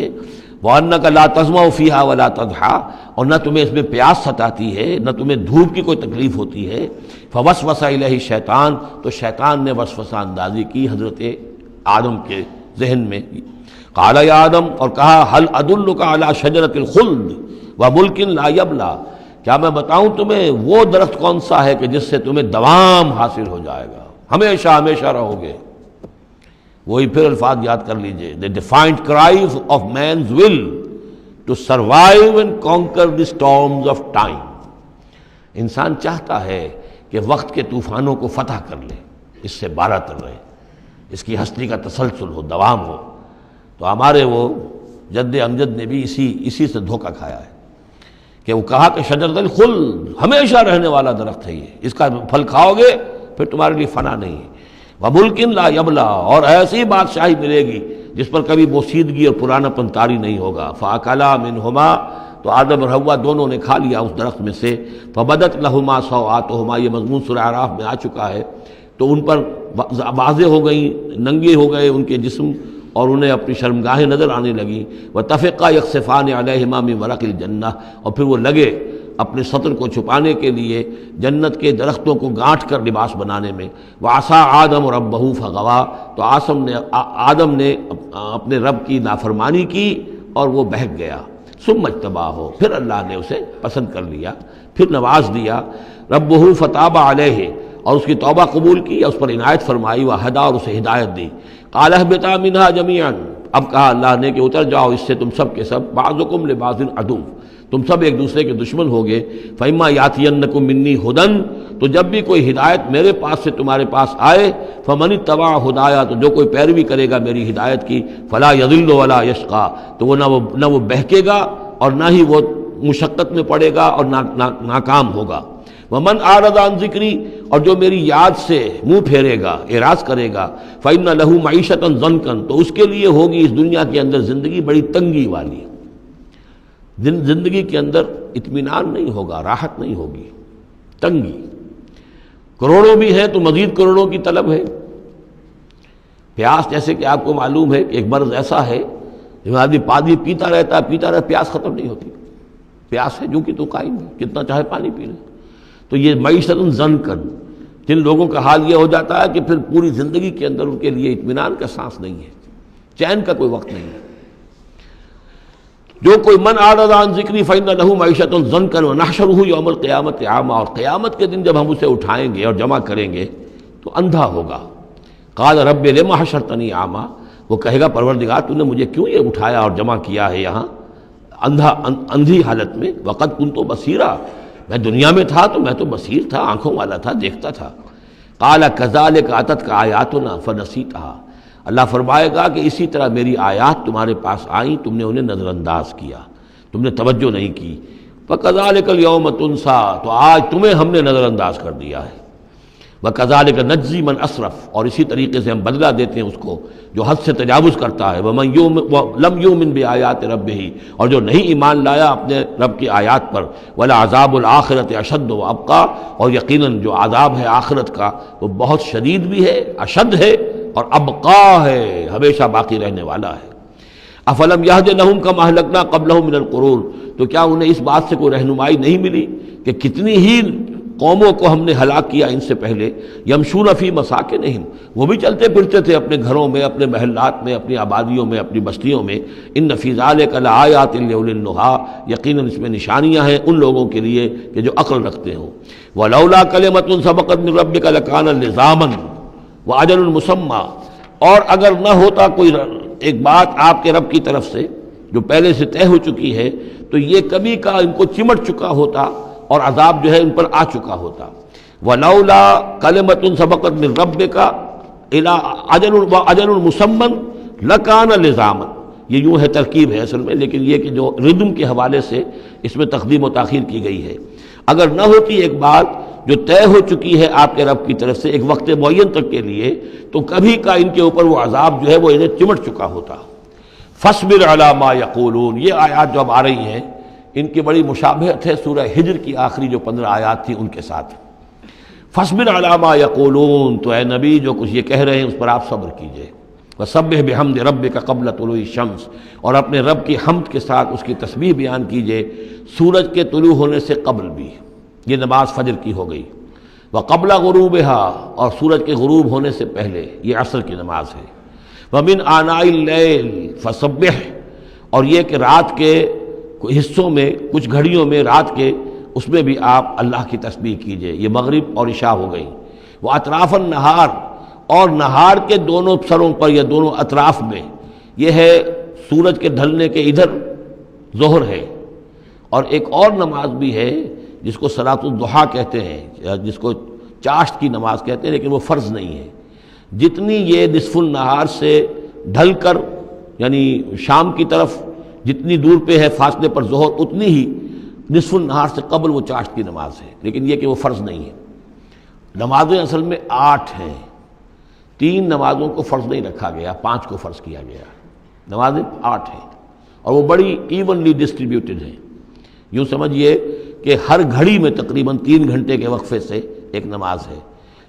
وَأَنَّكَ لَا تَظْمَأُ فِيهَا وَلَا تَضْحَىٰ، اور نہ تمہیں اس میں پیاس ستاتی ہے نہ تمہیں دھوپ کی کوئی تکلیف ہوتی ہے۔ فَوَسْوَسَ إِلَيْهِ الشَّيْطَانُ، تو شیطان نے وسوسہ اندازی کی حضرت آدم کے ذہن میں۔ قَالَ يَا آدم، اور کہا هَلْ أَدُلُّكَ عَلَىٰ شَجَرَةِ الْخُلْدِ وَمُلْكٍ لَا يَبْلَىٰ، کیا میں بتاؤں تمہیں وہ درخت کون سا ہے کہ جس سے تمہیں دوام حاصل ہو جائے گا، ہمیشہ ہمیشہ رہو گے۔ وہی پھر الفاظ یاد کر لیجئے، the defiant cries of man's will to survive and conquer the storms of time۔ انسان چاہتا ہے کہ وقت کے طوفانوں کو فتح کر لے، اس سے بارہ تر رہے، اس کی ہستی کا تسلسل ہو، دوام ہو۔ تو ہمارے وہ جد امجد نے بھی اسی سے دھوکہ کھایا ہے کہ وہ کہا کہ شجرۃ الخلد، ہمیشہ رہنے والا درخت ہے یہ، اس کا پھل کھاؤ گے پھر تمہارے لیے فنا نہیں ہے۔ وَمُلْكٍ لَا يَبْلَىٰ، اور ایسی بادشاہی ملے گی جس پر کبھی بوسیدگی اور پرانا پن طاری نہیں ہوگا۔ فَأَكَلَا مِنْهُمَا، تو آدم اور حوا دونوں نے کھا لیا اس درخت میں سے۔ فَبَدَتْ لَهُمَا سَوْآتُهُمَا، یہ مضمون سورہ اعراف میں آ چکا ہے، تو ان پر واضح ہو گئی، ننگے ہو گئے ان کے جسم اور انہیں اپنی شرمگاہیں نظر آنے لگیں۔ وَتَفِقَّا يَخْصِفَانِ عَلَيْهِمَا مِن وَرَقِ الْجَنَّةِ، اور پھر وہ لگے اپنے سطر کو چھپانے کے لیے جنت کے درختوں کو گانٹھ کر لباس بنانے میں۔ وَعَصَىٰ آدَمُ رَبَّهُ فَغَوَىٰ، تو آدم نے اپنے رب کی نافرمانی کی اور وہ بہک گیا۔ ثُمَّ اجْتَبَاهُ، پھر اللہ نے اسے پسند کر لیا، پھر نواز دیا۔ رَبُّهُ فَتَابَ عَلَيْهِ، اور اس کی توبہ قبول کی، اس پر عنایت فرمائی۔ وَهَدَىٰ، اور اسے ہدایت دی۔ قَالَ اهْبِطَا مِنْهَا جَمِيعًا، اب کہا اللہ نے کہ اتر جاؤ اس سے تم سب کے سب، بعضکم لبعض عدو، تم سب ایک دوسرے کے دشمن ہوگے، فَإِمَّا يَأْتِيَنَّكُم مِّنِّي هُدًى، تو جب بھی کوئی ہدایت میرے پاس سے تمہارے پاس آئے، فَمَنِ اتَّبَعَ هُدَايَا، تو جو کوئی پیروی کرے گا میری ہدایت کی، فَلَا يَضِلُّ وَلَا يَشْقَىٰ، تو وہ نہ وہ بہکے گا اور نہ ہی وہ مشقت میں پڑے گا اور ناکام ہوگا۔ وَمَنْ أَعْرَضَ عَنْ ذِكْرِي، اور جو میری یاد سے منہ پھیرے گا، اعراض کرے گا، فَإِنَّ لَهُ مَعِيشَةً ضَنْكًا، تو اس کے لیے ہوگی اس دنیا کے اندر زندگی بڑی تنگی والی، زندگی کے اندر اطمینان نہیں ہوگا، راحت نہیں ہوگی، تنگی۔ کروڑوں بھی ہیں تو مزید کروڑوں کی طلب ہے۔ پیاس، جیسے کہ آپ کو معلوم ہے کہ ایک مرض ایسا ہے جو آدمی پانی پیتا رہتا ہے، پیاس ختم نہیں ہوتی، پیاس ہے جو کہ تو قائم ہے، کتنا چاہے پانی پی لے۔ تو یہ معیشت ضنکن، جن لوگوں کا حال یہ ہو جاتا ہے کہ پھر پوری زندگی کے اندر ان کے لیے اطمینان کا سانس نہیں ہے، چین کا کوئی وقت نہیں ہے۔ جو کوئی من اعرض عن ذکری فإن له معیشۃ ضنکا ونحشرہ یوم القیامۃ اعمی، اور قیامت کے دن جب ہم اسے اٹھائیں گے اور جمع کریں گے تو اندھا ہوگا۔ قال رب لم حشرتنی اعمی، وہ کہے گا پروردگار تو نے مجھے کیوں یہ اٹھایا اور جمع کیا ہے یہاں اندھی حالت میں، وقد کنت بصیرا، میں دنیا میں تھا تو میں تو بصیر تھا، آنکھوں والا تھا، دیکھتا تھا۔ قال کذالک اتتک آیاتنا فنسیتھا، اللہ فرمائے گا کہ اسی طرح میری آیات تمہارے پاس آئیں، تم نے انہیں نظر انداز کیا، تم نے توجہ نہیں کی۔ فکذالک الیوم تنسیٰ، تو آج تمہیں ہم نے نظر انداز کر دیا ہے۔ وکذالک نجزی من اسرف، اور اسی طریقے سے ہم بدلہ دیتے ہیں اس کو جو حد سے تجاوز کرتا ہے۔ ومن لم یؤمن بآیات ربہ، اور جو نہیں ایمان لایا اپنے رب کی آیات پر۔ ولعذاب الآخرۃ اشد وابقیٰ، اور یقیناً جو عذاب ہے آخرت کا وہ بہت شدید بھی ہے، اشد ہے اور ابقا ہے، ہمیشہ باقی رہنے والا ہے۔ افلم یہد لہم کما اہلکنا قبلہم من القرون، تو کیا انہیں اس بات سے کوئی رہنمائی نہیں ملی کہ کتنی ہی قوموں کو ہم نے ہلاک کیا ان سے پہلے۔ یمشون فی مساکنہم، وہ بھی چلتے پھرتے تھے اپنے گھروں میں، اپنے محلات میں، اپنی آبادیوں میں، اپنی بستیوں میں۔ ان فی ذلک لآیات لأولی النہی، یقیناً اس میں نشانیاں ہیں ان لوگوں کے لیے کہ جو عقل رکھتے ہوں۔ ولولا کلمۃ سبقت من ربک لکان لزاما وأجل مسمى، اور اگر نہ ہوتا کوئی ایک بات آپ کے رب کی طرف سے جو پہلے سے طے ہو چکی ہے تو یہ کبھی کا ان کو چمٹ چکا ہوتا اور عذاب جو ہے ان پر آ چکا ہوتا۔ ولولا کلمۃ سبقت من ربک الی اجل مسمى لکان لزاما، یہ یوں ہے، ترکیب ہے اصل میں، لیکن یہ کہ جو ردم کے حوالے سے اس میں تقدیم و تاخیر کی گئی ہے۔ اگر نہ ہوتی ایک بات جو طے ہو چکی ہے آپ کے رب کی طرف سے ایک وقت معین تک کے لیے، تو کبھی کا ان کے اوپر وہ عذاب جو ہے وہ انہیں چمٹ چکا ہوتا۔ فاصبر علی ما یقولون، یہ آیات جو اب آ رہی ہیں ان کی بڑی مشابہت ہے سورہ ہجر کی آخری جو 15 آیات تھی ان کے ساتھ۔ فاصبر علی ما یقولون، تو اے نبی جو کچھ یہ کہہ رہے ہیں اس پر آپ صبر کیجئے۔ وسبح بحمد ربک قبل طلوع الشمس، اور اپنے رب کی حمد کے ساتھ اس کی تسبیح بیان کیجئے سورج کے طلوع ہونے سے قبل بھی، یہ نماز فجر کی ہو گئی۔ وقبل غروبها، اور سورج کے غروب ہونے سے پہلے، یہ عصر کی نماز ہے۔ ومن آناء اللیل فسبح، اور یہ کہ رات کے حصوں میں، کچھ گھڑیوں میں رات کے، اس میں بھی آپ اللہ کی تسبیح کیجئے، یہ مغرب اور عشاء ہو گئی۔ واطراف النہار، اور نہار کے دونوں سروں پر یا دونوں اطراف میں، یہ ہے سورج کے ڈھلنے کے ادھر ظہر ہے، اور ایک اور نماز بھی ہے جس کو صلاۃ الضحیٰ کہتے ہیں یا جس کو چاشت کی نماز کہتے ہیں، لیکن وہ فرض نہیں ہے۔ جتنی یہ نصف النہار سے ڈھل کر یعنی شام کی طرف جتنی دور پہ ہے فاصلے پر ظہر، اتنی ہی نصف النہار سے قبل وہ چاشت کی نماز ہے، لیکن یہ کہ وہ فرض نہیں ہے۔ نمازیں اصل میں 8 ہیں، 3 نمازوں کو فرض نہیں رکھا گیا، 5 کو فرض کیا گیا۔ نمازیں 8 ہیں اور وہ بڑی ایونلی ڈسٹریبیوٹڈ ہیں، یوں سمجھیے کہ ہر گھڑی میں تقریباً 3 گھنٹے کے وقفے سے ایک نماز ہے،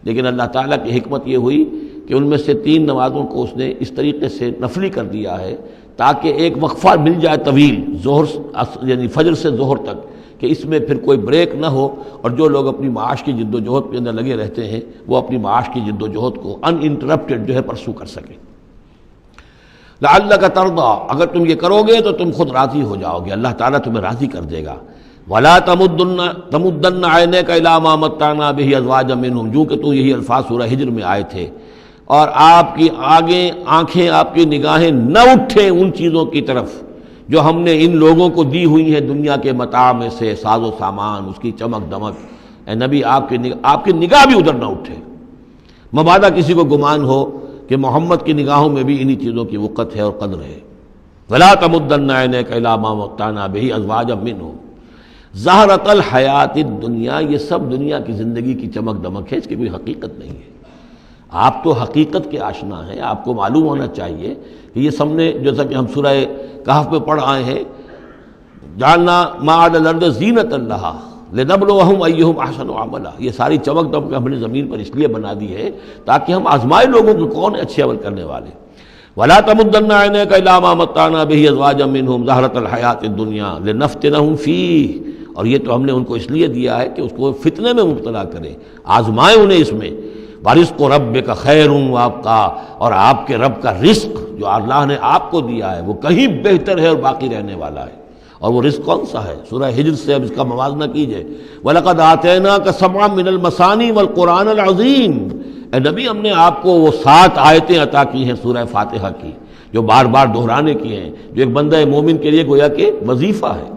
لیکن اللہ تعالیٰ کی حکمت یہ ہوئی کہ ان میں سے 3 نمازوں کو اس نے اس طریقے سے نفلی کر دیا ہے تاکہ ایک وقفہ مل جائے طویل، ظہر یعنی فجر سے ظہر تک، کہ اس میں پھر کوئی بریک نہ ہو، اور جو لوگ اپنی معاش کی جد و جہد کے اندر لگے رہتے ہیں وہ اپنی معاش کی جد و جہد کو ان انٹرپٹڈ جو ہے پرسو کر سکیں۔ لعلک ترضی، اگر تم یہ کرو گے تو تم خود راضی ہو جاؤ گے، اللہ تعالیٰ تمہیں راضی کر دے گا۔ ولا تمدن عینیک الی ما متعنا بہ ازواجا منہم، جو کہ تو یہی الفاظ سورہ ہجر میں آئے تھے، اور آپ کی آنکھیں آپ کی نگاہیں نہ اٹھیں ان چیزوں کی طرف جو ہم نے ان لوگوں کو دی ہوئی ہیں دنیا کے متاع میں سے، ساز و سامان، اس کی چمک دمک۔ اے نبی آپ کی نگاہ بھی ادھر نہ اٹھے، مبادا کسی کو گمان ہو کہ محمد کی نگاہوں میں بھی انہی چیزوں کی وقت ہے اور قدر ہے۔ وَلَا تَمُدَّنَّ عَيْنَيْكَ إِلَىٰ مَا مَتَّعْنَا بِهِ أَزْوَاجًا مِّنْهُمْ زَهْرَةَ الْحَيَاةِ الدُّنْيَا، یہ سب دنیا کی زندگی کی چمک دمک ہے، اس کی کوئی حقیقت نہیں ہے۔ آپ تو حقیقت کے آشنا ہیں، آپ کو معلوم ہونا چاہیے کہ یہ سب نے، جیسا کہ ہم سورہ کہف میں پڑھ آئے ہیں، جعلنا ما علی الارض زینۃ لہا لنبلوہم ایہم احسن عملا، یہ ساری چمک دمک ہم نے زمین پر اس لیے بنا دی ہے تاکہ ہم آزمائے لوگوں کو کون ہے اچھے عمل کرنے والے۔ ولا تمدن عینیک الی ما متعنا بہ ازواجا منہم زہرۃ الحیاۃ الدنیا لنفتنہم فیہ، اور یہ تو ہم نے ان کو اس لیے دیا ہے کہ اس کو فتنے میں مبتلا کریں، آزمائیں انہیں اس میں۔ ورزق ربک خیر وابقی، اور آپ کے رب کا رزق جو اللہ نے آپ کو دیا ہے وہ کہیں بہتر ہے اور باقی رہنے والا ہے۔ اور وہ رزق کون سا ہے؟ سورہ ہجر سے اب اس کا موازنہ کیجئے۔ وَلَقَدْ آتَيْنَاكَ سَبْعًا مِّنَ الْمَثَانِي وَالْقُرْآنَ الْعَظِيمِ، اے نبی ہم نے آپ کو وہ 7 آیتیں عطا کی ہیں سورہ فاتحہ کی، جو بار بار دہرانے کی ہیں، جو ایک بندہ مومن کے لیے گویا کہ وظیفہ ہے۔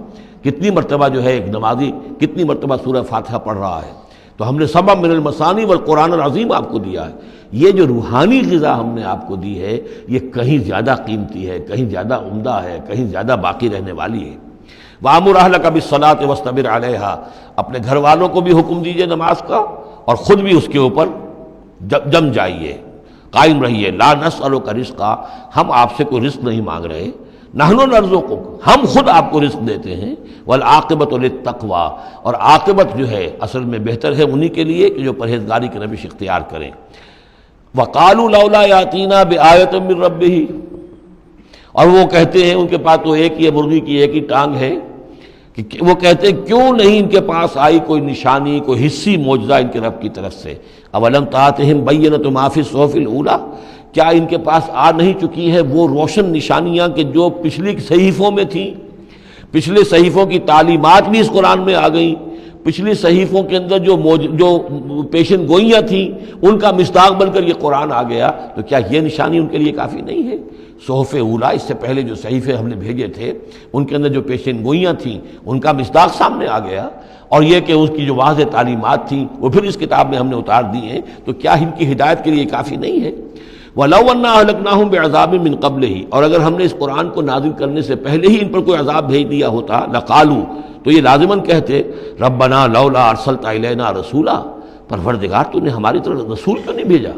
کتنی مرتبہ جو ہے ایک نمازی کتنی مرتبہ سورہ فاتحہ پڑھ رہا ہے، تو ہم نے سبع من المثانی والقرآن العظیم آپ کو دیا ہے۔ یہ جو روحانی غذا ہم نے آپ کو دی ہے یہ کہیں زیادہ قیمتی ہے، کہیں زیادہ عمدہ ہے، کہیں زیادہ باقی رہنے والی ہے۔ وَأَمُرْ أَهْلَكَ بِالصَّلَاةِ وَاصْطَبِرْ عَلَيْهَا، اپنے گھر والوں کو بھی حکم دیجئے نماز کا اور خود بھی اس کے اوپر جم جائیے، قائم رہیے۔ لا نسألک رزقا، ہم آپ سے کوئی رزق نہیں مانگ رہے، نحن نرزقک، ہم خود آپ کو رزق دیتے ہیں۔ والعاقبۃ للتقوی، اور عاقبت جو ہے اصل میں بہتر ہے انہی کے لیے کہ جو پرہیزگاری کی روش اختیار کریں۔ وقالوا لولا یاتینا بآیۃ من ربہ، اور وہ کہتے ہیں ان کے پاس تو ایک ہی مرغی کی ایک ہی ٹانگ ہے، کہ وہ کہتے ہیں کیوں نہیں ان کے پاس آئی کوئی نشانی، کوئی حصی معجزہ ان کے رب کی طرف سے۔ اولم تاتہم بینۃ ما فی الصحف الاولی، کیا ان کے پاس آ نہیں چکی ہے وہ روشن نشانیاں کہ جو پچھلی صحیفوں میں تھیں؟ پچھلے صحیفوں کی تعلیمات بھی اس قرآن میں آ گئیں، پچھلی صحیفوں کے اندر جو پیشن گوئیاں تھیں ان کا مصداق بن کر یہ قرآن آ گیا، تو کیا یہ نشانی ان کے لیے کافی نہیں ہے؟ صحف اولا، اس سے پہلے جو صحیفے ہم نے بھیجے تھے ان کے اندر جو پیشن گوئیاں تھیں ان کا مصداق سامنے آ گیا، اور یہ کہ اس کی جو واضح تعلیمات تھیں وہ پھر اس کتاب میں ہم نے اتار دی ہیں، تو کیا ان کی ہدایت کے لیے کافی نہیں ہے؟ وَلَوْ أَنَّا أَهْلَكْنَاهُمْ بِعَذَابٍ مِّن قَبْلِهِ، اور اگر ہم نے اس قرآن کو نازل کرنے سے پہلے ہی ان پر کوئی عذاب بھیج دیا ہوتا، لَقَالُوا، تو یہ لازماً کہتے رَبَّنَا لَوْلَا أَرْسَلْتَ إِلَيْنَا رَسُولًا، پروردگار تو نے ہماری طرف رسول کیوں نہیں بھیجا؟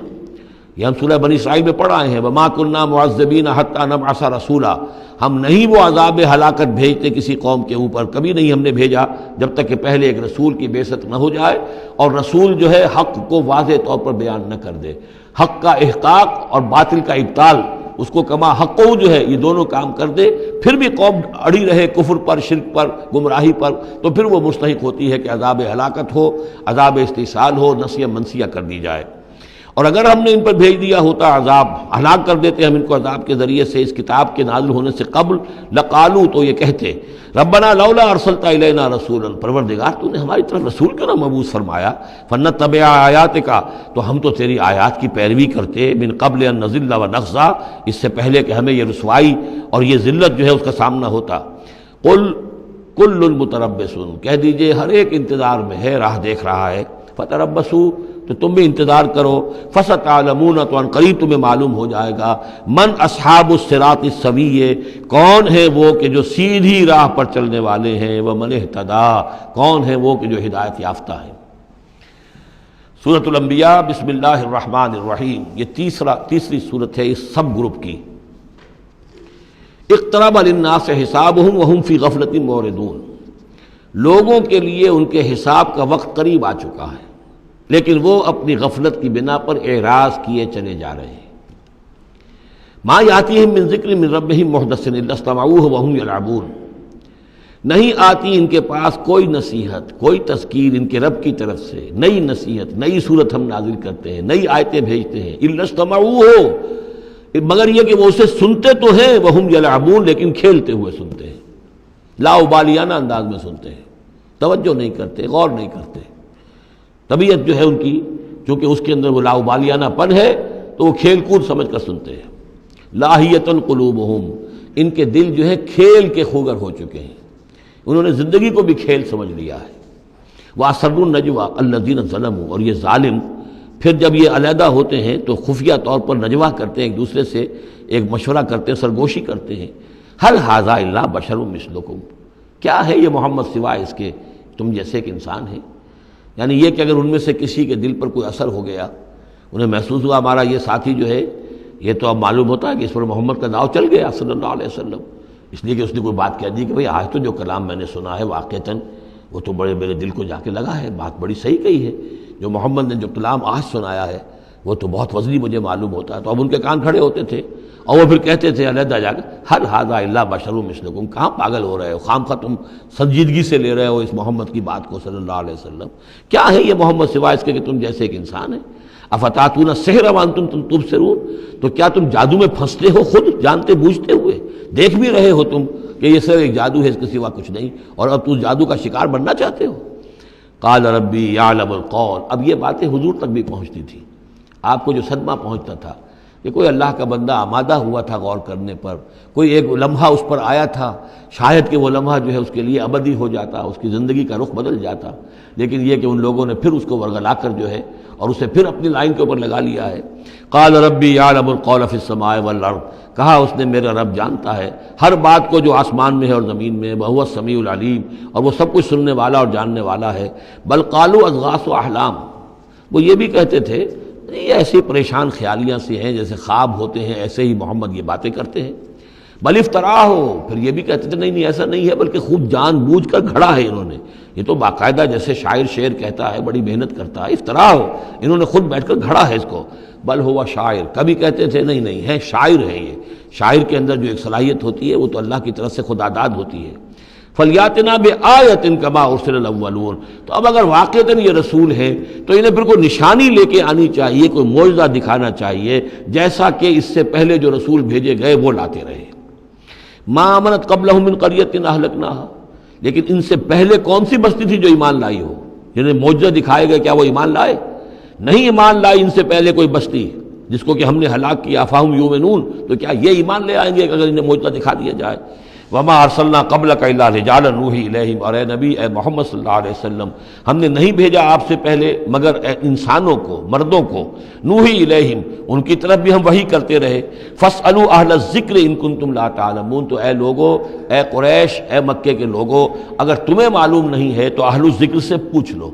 یہ ہم سورہ بنی اسرائیل میں پڑھ آئے ہیں، وَمَا كُنَّا مُعَذِّبِينَ حَتَّىٰ نَبْعَثَ رَسُولًا، ہم نہیں وہ عذاب ہلاکت بھیجتے کسی قوم کے اوپر، کبھی نہیں ہم نے بھیجا جب تک کہ پہلے ایک رسول کی بعثت نہ ہو جائے، اور رسول جو ہے حق کو واضح طور پر بیان نہ کر دے، حق کا احقاق اور باطل کا ابطال، اس کو کما حقو جو ہے یہ دونوں کام کر دے، پھر بھی قوم اڑی رہے کفر پر، شرک پر، گمراہی پر، تو پھر وہ مستحق ہوتی ہے کہ عذاب ہلاکت ہو، عذاب استحصال ہو، نسیہ منسیہ کر دی جائے۔ اور اگر ہم نے ان پر بھیج دیا ہوتا عذاب، ہلاک کر دیتے ہم ان کو عذاب کے ذریعے سے اس کتاب کے نازل ہونے سے قبل، لقالو، تو یہ کہتے ربنا لولا ارسلت الینا رسولا، پروردگار تو نے ہماری طرف رسول کیوں نہ مبعوث فرمایا، فنتبع آیاتک، تو ہم تو تیری آیات کی پیروی کرتے، من قبل ان نذل ونخزى، اس سے پہلے کہ ہمیں یہ رسوائی اور یہ ذلت جو ہے اس کا سامنا ہوتا۔ قل کل متربص، کہہ دیجئے ہر ایک انتظار میں ہے، راہ دیکھ رہا ہے، فتربصوا، تو تم بھی انتظار کرو، فستعلمون، تو ان قریب تمہیں معلوم ہو جائے گا، من اصحاب الصراط السوی، کون ہے وہ کہ جو سیدھی راہ پر چلنے والے ہیں، ومن اہتدی، کون ہے وہ کہ جو ہدایت یافتہ ہیں۔ سورۃ الانبیاء، بسم اللہ الرحمن الرحیم، یہ تیسری سورت ہے اس سب گروپ کی۔ اقترب للناس حسابهم وهم فی غفلۃ معرضون، لوگوں کے لیے ان کے حساب کا وقت قریب آ چکا ہے لیکن وہ اپنی غفلت کی بنا پر اعراض کیے چلے جا رہے ہیں۔ ما یاتیہم من ذکر من ربہم محدث الا استمعوہ وہم یلعبون، نہیں آتی ان کے پاس کوئی نصیحت، کوئی تذکیر ان کے رب کی طرف سے، نئی نصیحت، نئی صورت ہم نازل کرتے ہیں، نئی آیتیں بھیجتے ہیں، الا استمعوہ، مگر یہ کہ وہ اسے سنتے تو ہیں، وہم یلعبون، لیکن کھیلتے ہوئے سنتے ہیں، لا ابالیانہ انداز میں سنتے ہیں، توجہ نہیں کرتے، غور نہیں کرتے۔ طبیعت جو ہے ان کی، چونکہ اس کے اندر وہ لاؤبالیانہ پن ہے، تو تو وہ کھیل کود سمجھ کر سنتے ہیں۔ لاہیۃ قلوبہم، ان کے دل جو ہے کھیل کے خوگر ہو چکے ہیں، انہوں نے زندگی کو بھی کھیل سمجھ لیا ہے۔ وَأَسَرُّوا النَّجْوَىٰ الَّذِينَ ظَلَمُوا، اور یہ ظالم پھر جب یہ علیحدہ ہوتے ہیں تو خفیہ طور پر نجوا کرتے ہیں، ایک دوسرے سے ایک مشورہ کرتے ہیں، سرگوشی کرتے ہیں۔ هَلْ هَٰذَا إِلَّا بَشَرٌ مِثْلُكُمْ، کیا ہے یہ محمد سوائے اس کے تم جیسے ایک انسان ہے؟ یعنی یہ کہ اگر ان میں سے کسی کے دل پر کوئی اثر ہو گیا، انہیں محسوس ہوا ہمارا یہ ساتھی جو ہے یہ تو اب معلوم ہوتا ہے کہ اس پر محمد کا داؤ چل گیا صلی اللہ علیہ وسلم، اس لیے کہ اس نے کوئی بات کہہ دی کہ بھئی آج تو جو کلام میں نے سنا ہے واقعتاً وہ تو بڑے میرے دل کو جا کے لگا ہے، بات بڑی صحیح کہی ہے، جو محمد نے جو کلام آج سنایا ہے وہ تو بہت وزنی مجھے معلوم ہوتا ہے۔ تو اب ان کے کان کھڑے ہوتے تھے اور وہ پھر کہتے تھے علیحدہ جا کر هَلْ هَٰذَا إِلَّا بَشَرٌ مِثْلُكُمْ، کہاں پاگل ہو رہے ہو، خامخواہ تم سنجیدگی سے لے رہے ہو اس محمد کی بات کو صلی اللہ علیہ وسلم، کیا ہے یہ محمد سوائے اس کے کہ تم جیسے ایک انسان ہے۔ افتاتون السحر وانتم تبصرون، تو کیا تم جادو میں پھنستے ہو خود جانتے بوجھتے ہوئے، دیکھ بھی رہے ہو تم کہ یہ صرف ایک جادو ہے، اس کے سوا کچھ نہیں، اور اب تم جادو کا شکار بننا چاہتے ہو۔ قال ربی یعلم القول، اب یہ باتیں حضور تک بھی پہنچتی تھی، آپ کو جو صدمہ پہنچتا تھا کہ کوئی اللہ کا بندہ آمادہ ہوا تھا غور کرنے پر، کوئی ایک لمحہ اس پر آیا تھا، شاید کہ وہ لمحہ جو ہے اس کے لیے ابدی ہو جاتا، اس کی زندگی کا رخ بدل جاتا، لیکن یہ کہ ان لوگوں نے پھر اس کو ورگلا کر جو ہے اور اسے پھر اپنی لائن کے اوپر لگا لیا ہے۔ قال ربی یعلم القول فی السماء والارض، کہا اس نے میرا رب جانتا ہے ہر بات کو جو آسمان میں ہے اور زمین میں ہے، وہو السمیع العلیم، اور وہ سب کچھ سننے والا اور جاننے والا ہے۔ بل قالوا اضغاث احلام، وہ یہ بھی کہتے تھے یہ ایسی پریشان خیالیاں سی ہیں جیسے خواب ہوتے ہیں، ایسے ہی محمد یہ باتیں کرتے ہیں۔ بل افطرا ہو، پھر یہ بھی کہتے تھے نہیں ایسا نہیں ہے، بلکہ خوب جان بوجھ کر گھڑا ہے انہوں نے، یہ تو باقاعدہ جیسے شاعر شعر کہتا ہے بڑی محنت کرتا ہے، افطرا ہو، انہوں نے خود بیٹھ کر گھڑا ہے اس کو۔ بل ہوا شاعر، کبھی کہتے تھے نہیں ہے شاعر ہے، یہ شاعر کے اندر جو ایک صلاحیت ہوتی ہے وہ تو اللہ کی طرف سے خدا داد ہوتی ہے۔ فلیاتنا بآیۃ کما ارسل الاولون، تو اب اگر واقعتاً یہ رسول ہے تو انہیں پھر کوئی نشانی لے کے آنی چاہیے، کوئی معجزہ دکھانا چاہیے، جیسا کہ اس سے پہلے جو رسول بھیجے گئے وہ لاتے رہے۔ ما آمنت قبلہم من قریۃ اہلکناہا، لیکن ان سے پہلے کون سی بستی تھی جو ایمان لائی ہو، جنہیں معجزہ دکھائے گئے، کیا وہ ایمان لائے؟ نہیں ایمان لائی ان سے پہلے کوئی بستی جس کو کہ ہم نے ہلاک کیا، فہم یؤمنون، تو کیا یہ ایمان لے آئیں گے اگر انہیں معجزہ دکھا دیا جائے؟ وما ارسلنا قبلک الا رجالا نوحی الیہم، اور اے نبی اے محمد صلی اللہ علیہ وسلم ہم نے نہیں بھیجا آپ سے پہلے مگر انسانوں کو، مردوں کو، نوحی الیہم ان کی طرف بھی ہم وحی کرتے رہے۔ فاسألوا اہل الذکر ان کنتم لا تعلمون، تو اے لوگو، اے قریش، اے مکے کے لوگو، اگر تمہیں معلوم نہیں ہے تو اہل الذکر سے پوچھ لو،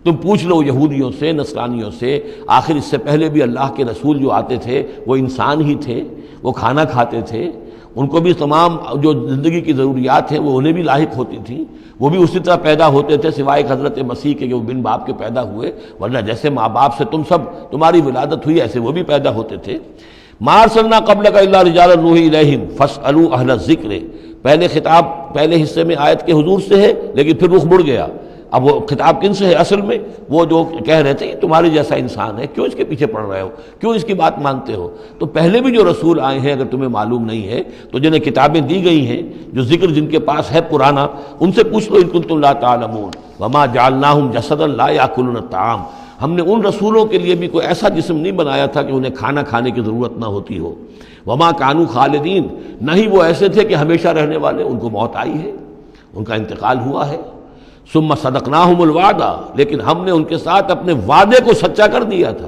تم پوچھ لو یہودیوں سے، نصرانیوں سے، آخر اس سے پہلے بھی اللہ کے رسول جو آتے تھے وہ انسان ہی تھے، وہ کھانا کھاتے تھے، ان کو بھی تمام جو زندگی کی ضروریات ہیں وہ انہیں بھی لاحق ہوتی تھیں، وہ بھی اسی طرح پیدا ہوتے تھے سوائے حضرت مسیح کے کہ وہ بن باپ کے پیدا ہوئے، ورنہ جیسے ماں باپ سے تم سب تمہاری ولادت ہوئی ایسے وہ بھی پیدا ہوتے تھے۔ ما ارسلنا قبلک الا رجالا نوحی الیہم فاسألوا اہل الذکر، پہلے خطاب پہلے حصے میں آیت کے حضور سے ہے لیکن پھر رخ مڑ گیا، اب وہ خطاب کن سے ہے؟ اصل میں وہ جو کہہ رہے تھے تمہارے جیسا انسان ہے، کیوں اس کے پیچھے پڑ رہے ہو، کیوں اس کی بات مانتے ہو؟ تو پہلے بھی جو رسول آئے ہیں اگر تمہیں معلوم نہیں ہے تو جنہیں کتابیں دی گئی ہیں، جو ذکر جن کے پاس ہے پرانا، ان سے پوچھ لو ان کنتم لا تعلمون۔ وما جعلناہم جسدا لا یاکلون الطعام، ہم نے ان رسولوں کے لیے بھی کوئی ایسا جسم نہیں بنایا تھا کہ انہیں کھانا کھانے کی ضرورت نہ ہوتی ہو۔ وما کانوا خالدین، نہیں وہ ایسے تھے کہ ہمیشہ رہنے والے، ان کو موت آئی ہے، ان کا انتقال ہوا ہے۔ ثم صدقناہم الوعدہ، لیکن ہم نے ان کے ساتھ اپنے وعدے کو سچا کر دیا تھا۔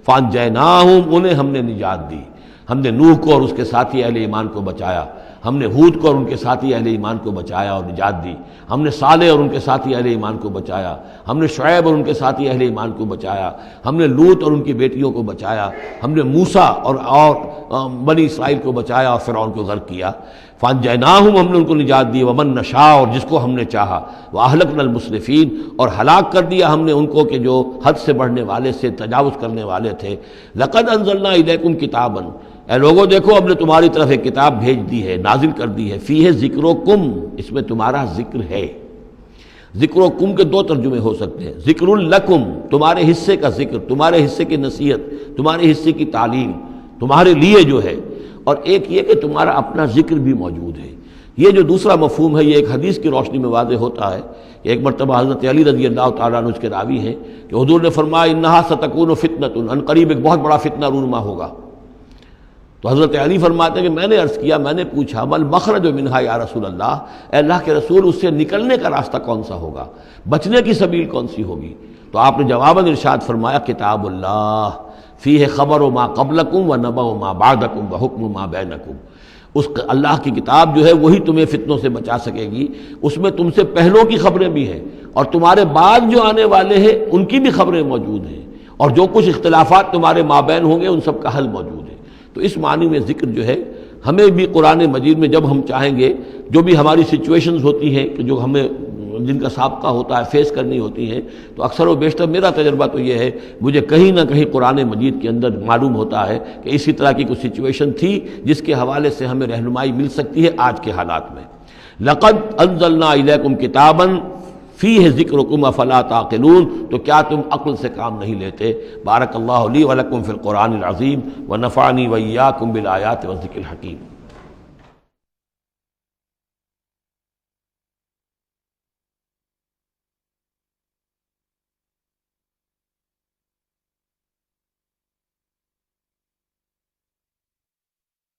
فانجیناہم، انہیں ہم نے نجات دی، ہم نے نوح کو اور اس کے ساتھی اہل ایمان کو بچایا، ہم نے ہود کو اور ان کے ساتھی اہل ایمان کو بچایا اور نجات دی، ہم نے صالح اور ان کے ساتھی اہل ایمان کو بچایا، ہم نے شعیب اور ان کے ساتھی اہل ایمان کو بچایا، ہم نے لوط اور ان کی بیٹیوں کو بچایا، ہم نے موسیٰ اور بنی اسرائیل کو بچایا اور فرعون کو غرق کیا۔ فانجیناہم، ہم نے ان کو نجات دی، ومن نشاء، اور جس کو ہم نے چاہا، واہلکنا المسرفین، اور ہلاک کر دیا ہم نے ان کو کہ جو حد سے بڑھنے والے سے تجاوز کرنے والے تھے۔ لقد انزلنا الیکم کتابا، اے لوگو دیکھو ہم نے تمہاری طرف ایک کتاب بھیج دی ہے، نازل کر دی ہے، فیہ ذکرکم، اس میں تمہارا ذکر ہے۔ ذکرکم کے دو ترجمے ہو سکتے ہیں، ذکر لکم، تمہارے حصے کا ذکر، تمہارے حصے کی نصیحت، تمہارے حصے کی تعلیم، تمہارے لیے جو ہے، اور ایک یہ کہ تمہارا اپنا ذکر بھی موجود ہے۔ یہ جو دوسرا مفہوم ہے یہ ایک حدیث کی روشنی میں واضح ہوتا ہے کہ ایک مرتبہ حضرت علی رضی اللہ تعالیٰ عنہ کے راوی ہیں کہ حضور نے فرمایا انہا ستکون فتنۃ، ان قریب ایک بہت بڑا فتنہ رونما ہوگا۔ تو حضرت علی فرماتے ہیں کہ میں نے عرض کیا، میں نے پوچھا مل مخرج منہا یا رسول اللہ، اے اللہ کے رسول اس سے نکلنے کا راستہ کون سا ہوگا، بچنے کی سبیل کون سی ہوگی؟ تو آپ نے جواباً ارشاد فرمایا کتاب اللہ فیہ خبر ما قبلکم و نبأ ما بعدکم و حکم ما بینکم، اس اللہ کی کتاب جو ہے وہی تمہیں فتنوں سے بچا سکے گی، اس میں تم سے پہلوں کی خبریں بھی ہیں اور تمہارے بعد جو آنے والے ہیں ان کی بھی خبریں موجود ہیں، اور جو کچھ اختلافات تمہارے مابین ہوں گے ان سب کا حل موجود ہے۔ تو اس معنی میں ذکر جو ہے ہمیں بھی قرآن مجید میں جب ہم چاہیں گے جو بھی ہماری سچویشنز ہوتی ہیں کہ جو ہمیں جن کا سابقہ ہوتا ہے فیس کرنی ہوتی ہیں، تو اکثر و بیشتر میرا تجربہ تو یہ ہے مجھے کہیں نہ کہیں قرآن مجید کے اندر معلوم ہوتا ہے کہ اسی طرح کی کوئی سچویشن تھی جس کے حوالے سے ہمیں رہنمائی مل سکتی ہے آج کے حالات میں۔ لقد انزلنا الیکم کتابا فیہ ذکرکم افلا تعقلون، تو کیا تم عقل سے کام نہیں لیتے؟ بارک اللہ لی ولکم فی القرآن العظیم ونفعنی وایاکم بالآیات والذکر الحکیم۔